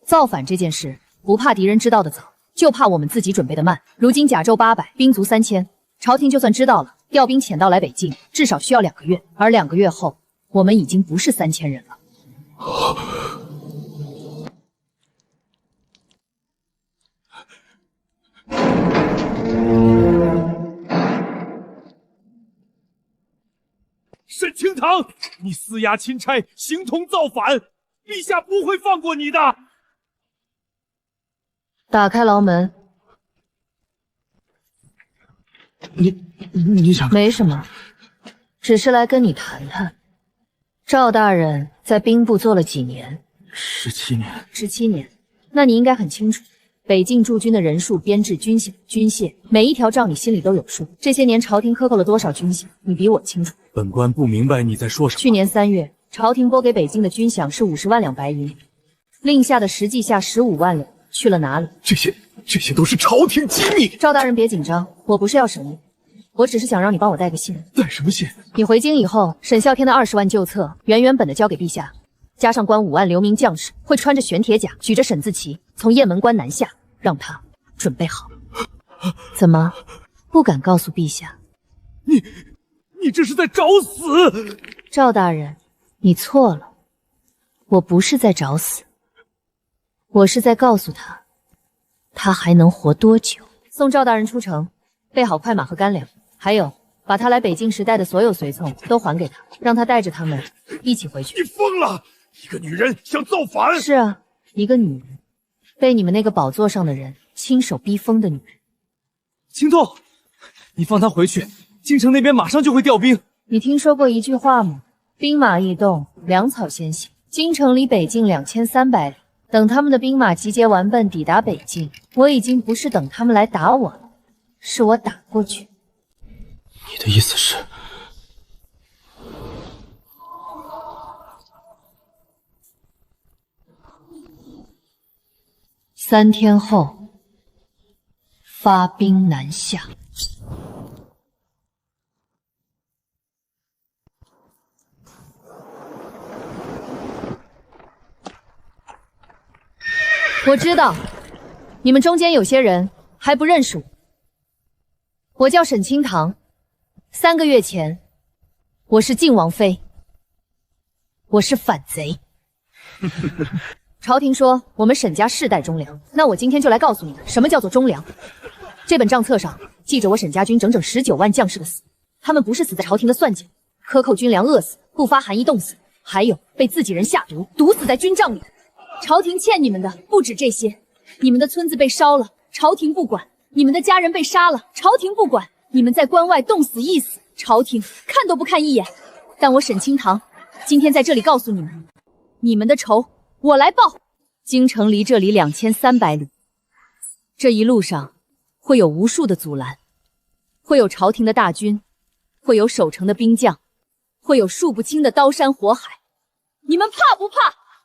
造反这件事不怕敌人知道的早，就怕我们自己准备的慢。如今甲胄800，兵卒3000，朝廷就算知道了，调兵遣到来北境，至少需要2个月，而2个月后，我们已经不是3000人了。沈清堂，你私压钦差，形同造反，陛下不会放过你的。打开牢门。你想？没什么，只是来跟你谈谈。赵大人在兵部做了几年？17年。17年，那你应该很清楚。北境驻军的人数、编制、军饷、军械，每一条账你心里都有数。这些年朝廷克扣了多少军饷，你比我清楚。本官不明白你在说什么。去年3月，朝廷拨给北京的军饷是50万两白银，令下的实际下15万两去了哪里？这些都是朝廷机密。赵大人别紧张，我不是要审你，我只是想让你帮我带个信。带什么信？你回京以后，沈啸天的20万旧册原原本的交给陛下，加上关5万留名将士，会穿着玄铁甲，举着沈字旗，从雁门关南下。让他准备好。怎么不敢告诉陛下？你这是在找死！赵大人，你错了，我不是在找死，我是在告诉他，他还能活多久？送赵大人出城，备好快马和干粮，还有把他来北境时带的所有随从都还给他，让他带着他们一起回去。你疯了！一个女人想造反？是啊，一个女人，被你们那个宝座上的人亲手逼疯的女人。青豆，你放他回去，京城那边马上就会调兵。你听说过一句话吗？兵马易动，粮草先行。京城离北境2300里，等他们的兵马集结完毕，抵达北境，我已经不是等他们来打我了，是我打过去。你的意思是？3天后发兵南下。我知道，你们中间有些人还不认识我。我叫沈清堂，3个月前，我是靖王妃，我是反贼。朝廷说我们沈家世代忠良，那我今天就来告诉你们，什么叫做忠良。这本账册上记着我沈家军整整19万将士的死，他们不是死在朝廷的算计，克扣军粮饿死，不发寒衣冻死，还有被自己人下毒，毒死在军帐里。朝廷欠你们的不止这些，你们的村子被烧了，朝廷不管；你们的家人被杀了，朝廷不管；你们在关外冻死缢死，朝廷看都不看一眼。但我沈清堂今天在这里告诉你们，你们的仇我来报。京城离这里2300里，这一路上会有无数的阻拦，会有朝廷的大军，会有守城的兵将，会有数不清的刀山火海。你们怕不怕？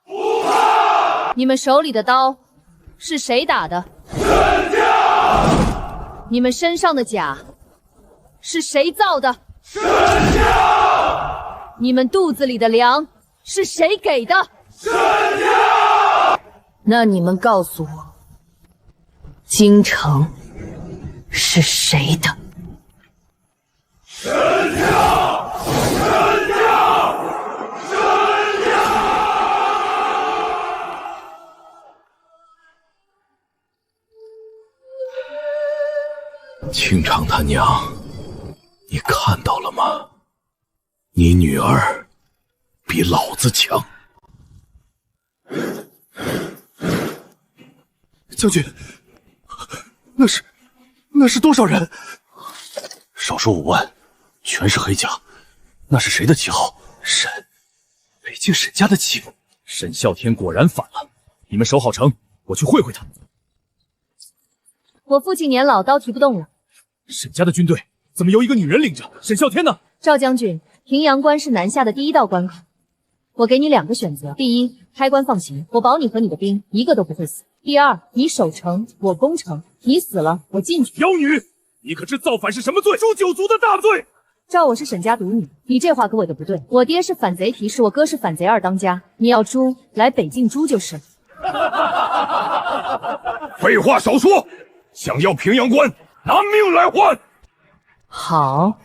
不怕！你们手里的刀是谁打的？沈家！你们身上的甲是谁造的？沈家！你们肚子里的粮是谁给的？沈家！那你们告诉我，京城是谁的？沈家！沈家！沈家！清长他娘，你看到了吗？你女儿比老子强。将军，那是多少人？少说5万，全是黑甲。那是谁的旗号？北境沈家的旗号。沈啸天果然反了，你们守好城，我去会会他。我父亲年老，刀提不动了。沈家的军队怎么由一个女人领着？沈啸天呢？赵将军，平阳关是南下的第1道关口，我给你2个选择：第一，开关放行，我保你和你的兵一个都不会死；第二，你守城，我攻城，你死了，我进去。妖女，你可知造反是什么罪？诛九族的大罪！赵我是沈家独女，你这话可委的不对。我爹是反贼提示，我哥是反贼2当家，你要诛，来北境诛就是了。废话少说，想要平阳关，拿命来换！好。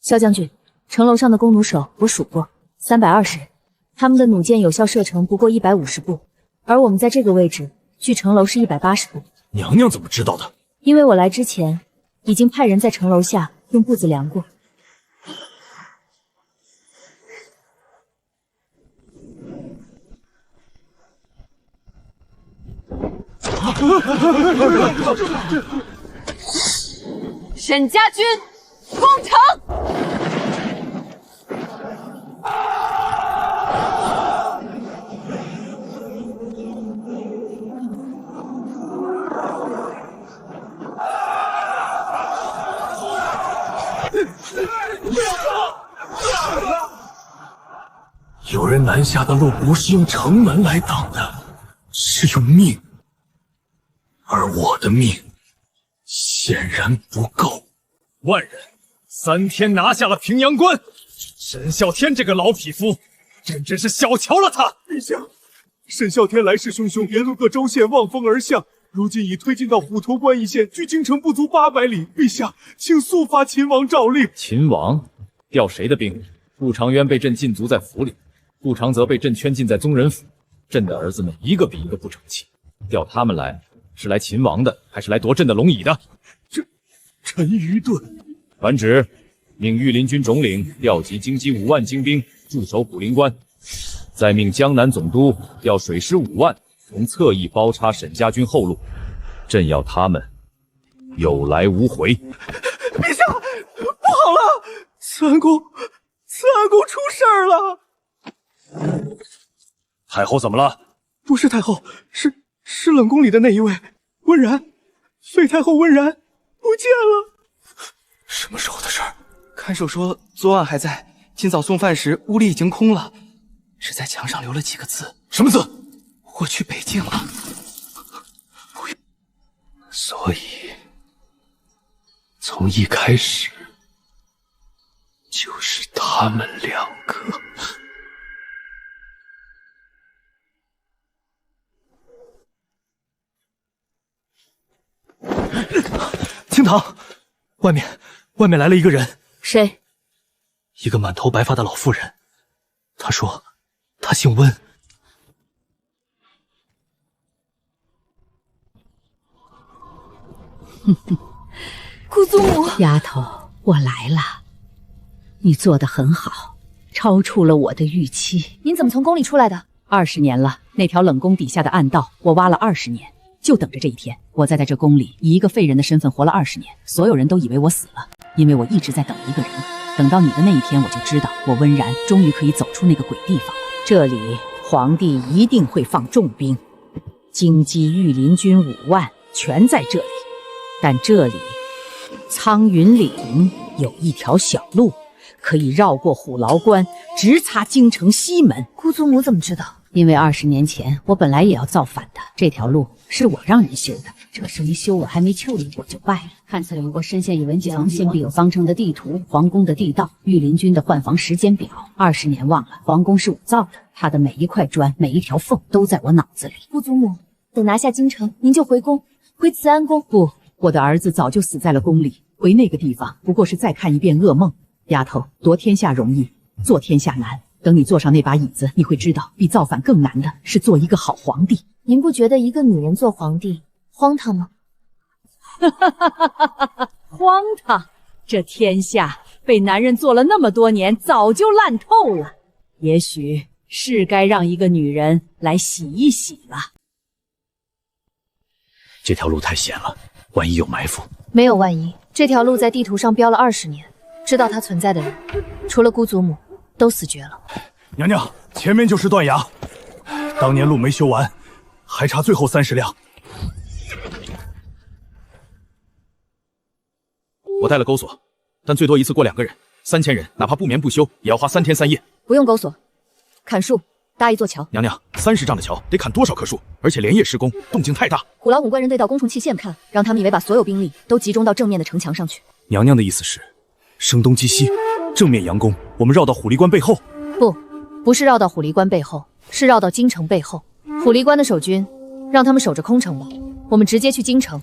萧将军，城楼上的弓弩手我数过，320人，他们的弩箭有效射程不过150步，而我们在这个位置，距城楼是180步。娘娘怎么知道的？因为我来之前，已经派人在城楼下用步子量过。沈家军攻城！有人南下的路不是用城门来挡的，是用命。而我的命显然不够。万人3天拿下了平阳关，沈啸天这个老匹夫，真是小瞧了他。陛下，沈啸天来势汹汹，沿路各州县望风而降，如今已推进到虎头关一线，距京城不足800里。陛下，请速发秦王诏令。秦王调谁的兵？顾长渊被朕禁足在府里，顾长泽被朕圈禁在宗人府。朕的儿子们一个比一个不成器，调他们来是来擒王的，还是来夺朕的龙椅的？陈愚钝。传旨，命御林军总领调集京畿5万精兵驻守虎林关，再命江南总督调水师5万从侧翼包插沈家军后路。朕要他们有来无回。陛下，不好了！慈安宫出事儿了！太后怎么了？不是太后，是冷宫里的那一位温然，废太后温然不见了。什么时候的事儿？看守说昨晚还在，今早送饭时屋里已经空了，只在墙上留了几个字。什么字？我去北京了。所以，从一开始就是他们两个。厅堂，外面来了一个人。谁？一个满头白发的老妇人。她说，她姓温。姑祖母，丫头，我来了。你做得很好，超出了我的预期。您怎么从宫里出来的？20年了，那条冷宫底下的暗道，我挖了20年，就等着这一天。我在这宫里以一个废人的身份活了20年，所有人都以为我死了，因为我一直在等一个人。等到你的那一天，我就知道我温然终于可以走出那个鬼地方。这里皇帝一定会放重兵，京畿御林军5万全在这里。但这里苍云岭有一条小路，可以绕过虎牢关，直插京城西门。姑祖母怎么知道？因为20年前我本来也要造反的，这条路是我让人修的。这是一修我还没丘陵，我就败了。看似刘国深陷一文讲，先必有方城的地图、皇宫的地道、御林军的换防时间表。20年忘了，皇宫是我造的，它的每一块砖、每一条缝都在我脑子里。姑祖母，等拿下京城，您就回宫，回慈安宫。不，我的儿子早就死在了宫里，回那个地方不过是再看一遍噩梦。丫头，夺天下容易，做天下难。等你坐上那把椅子，你会知道，比造反更难的是做一个好皇帝。您不觉得一个女人做皇帝荒唐吗？荒唐！这天下被男人做了那么多年，早就烂透了。也许是该让一个女人来洗一洗了。这条路太险了，万一有埋伏。没有万一，这条路在地图上标了20年，知道它存在的人，除了姑祖母，都死绝了。娘娘，前面就是断崖，当年路没修完，还差最后30辆。我带了钩索，但最多一次过2个人，3000人，哪怕不眠不休，也要花3天3夜。不用钩索，砍树搭一座桥。娘娘，30丈的桥得砍多少棵树？而且连夜施工，动静太大。虎牢5官人对到攻虫器械看，让他们以为把所有兵力都集中到正面的城墙上去。娘娘的意思是，声东击西，正面佯攻，我们绕到虎离关背后。不是绕到虎离关背后，是绕到京城背后。虎离关的守军，让他们守着空城吧，我们直接去京城。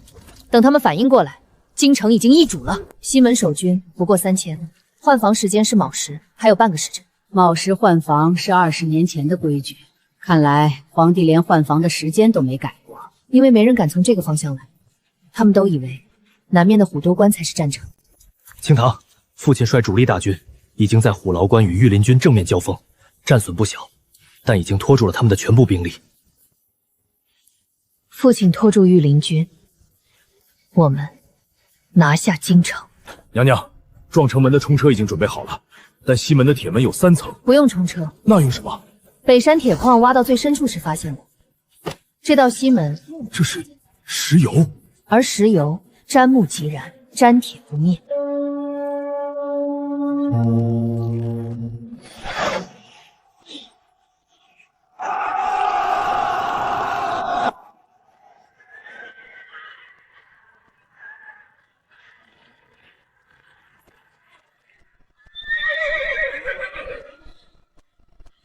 等他们反应过来，京城已经易主了。西门守军不过3000，换防时间是卯时，还有半个时辰。卯时换防是20年前的规矩，看来皇帝连换防的时间都没改过。因为没人敢从这个方向来，他们都以为南面的虎兜关才是战场。清堂，父亲率主力大军已经在虎牢关与御林军正面交锋，战损不小，但已经拖住了他们的全部兵力。父亲拖住御林军，我们拿下京城。娘娘，撞城门的冲车已经准备好了，但西门的铁门有3层，不用冲车。那用什么？北山铁矿挖到最深处时发现的。这道西门，这是石油，而石油沾木即燃，沾铁不灭。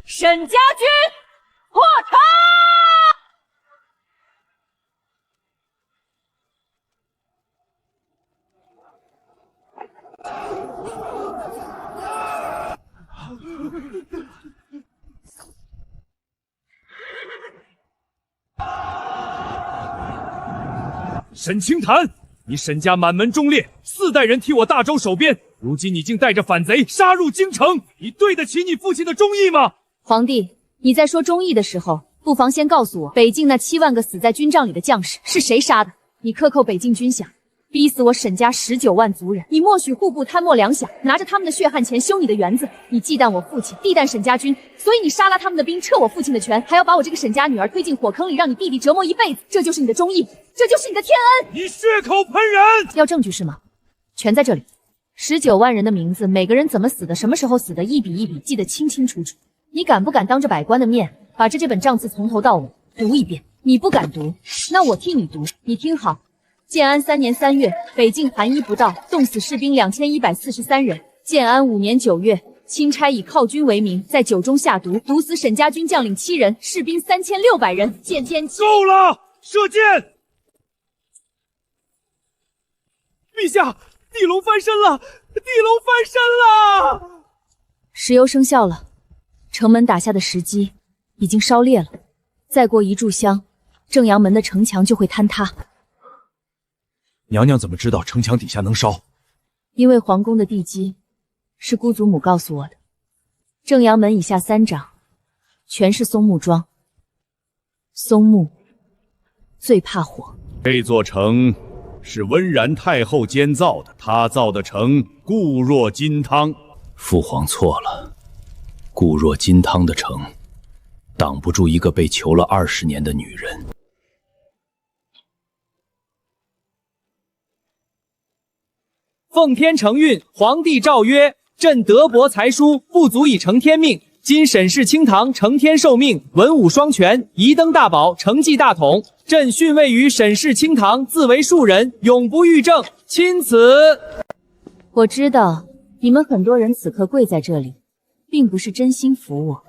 沈家军破城！沈清谈，你沈家满门忠烈，4代人替我大周守边，如今你竟带着反贼杀入京城，你对得起你父亲的忠义吗？皇帝，你在说忠义的时候，不妨先告诉我，北境那7万个死在军帐里的将士是谁杀的？你克扣北境军饷，逼死我沈家19万族人，你默许户部贪墨粮饷，拿着他们的血汗钱修你的园子，你忌惮我父亲，地啖沈家军，所以你杀了他们的兵，撤我父亲的权，还要把我这个沈家女儿推进火坑里，让你弟弟折磨一辈子，这就是你的忠义，这就是你的天恩！你血口喷人！要证据是吗？全在这里，19万人的名字，每个人怎么死的，什么时候死的，一笔一笔记得清清楚楚。你敢不敢当着百官的面，把这本账册从头到尾读一遍？你不敢读，那我替你读。你听好。建安3年3月，北境寒衣不到，冻死士兵2143人。建安5年9月，钦差以犒军为名，在酒中下毒，毒死沈家军将领7人，士兵3600人。见天启。够了，射箭！陛下，地龙翻身了！地龙翻身了！石油生效了，城门打下的石基已经烧裂了，再过1炷香，正阳门的城墙就会坍塌。娘娘怎么知道城墙底下能烧？因为皇宫的地基是姑祖母告诉我的。正阳门以下3掌全是松木桩，松木最怕火。这座城是温然太后监造的，她造的城固若金汤。父皇错了，固若金汤的城，挡不住一个被囚了20年的女人。奉天承运，皇帝诏曰：朕德薄才疏，不足以承天命。今沈氏清堂承天受命，文武双全，仪登大宝，承继大统。朕训位于沈氏清堂，自为庶人，永不逾正。钦此。我知道你们很多人此刻跪在这里，并不是真心服我。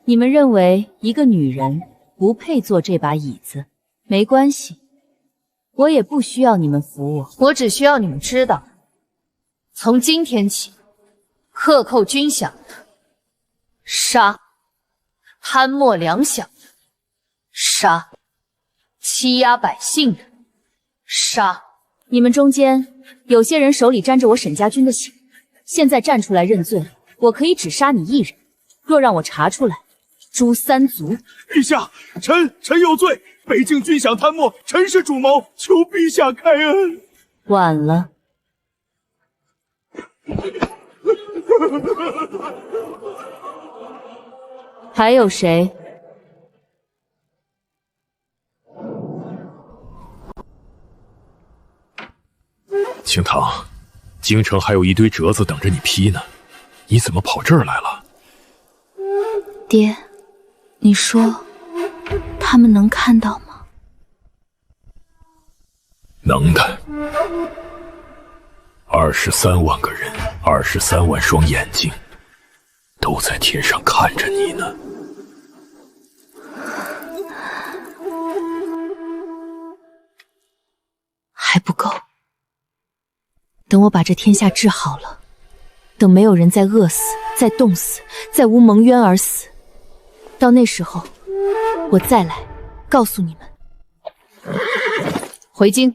你们认为一个女人不配坐这把椅子，没关系，我也不需要你们服我，我只需要你们知道。从今天起，克扣军饷的杀，贪墨粮饷的杀，欺压百姓的杀。你们中间有些人手里沾着我沈家军的血，现在站出来认罪，我可以只杀你1人。若让我查出来，诛3族。陛下，臣有罪，北境军饷贪墨，臣是主谋，求陛下开恩。晚了。还有谁？清堂，京城还有一堆折子等着你批呢，你怎么跑这儿来了？爹，你说他们能看到吗？能的。23万个人，23万双眼睛，都在天上看着你呢。还不够。等我把这天下治好了，等没有人再饿死，再冻死，再无蒙冤而死，到那时候，我再来告诉你们。回京。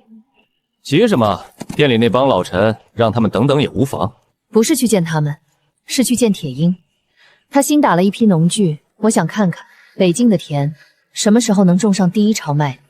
急什么？店里那帮老臣，让他们等等也无妨。不是去见他们，是去见铁鹰。他新打了一批农具，我想看看北境的田什么时候能种上第1朝麦。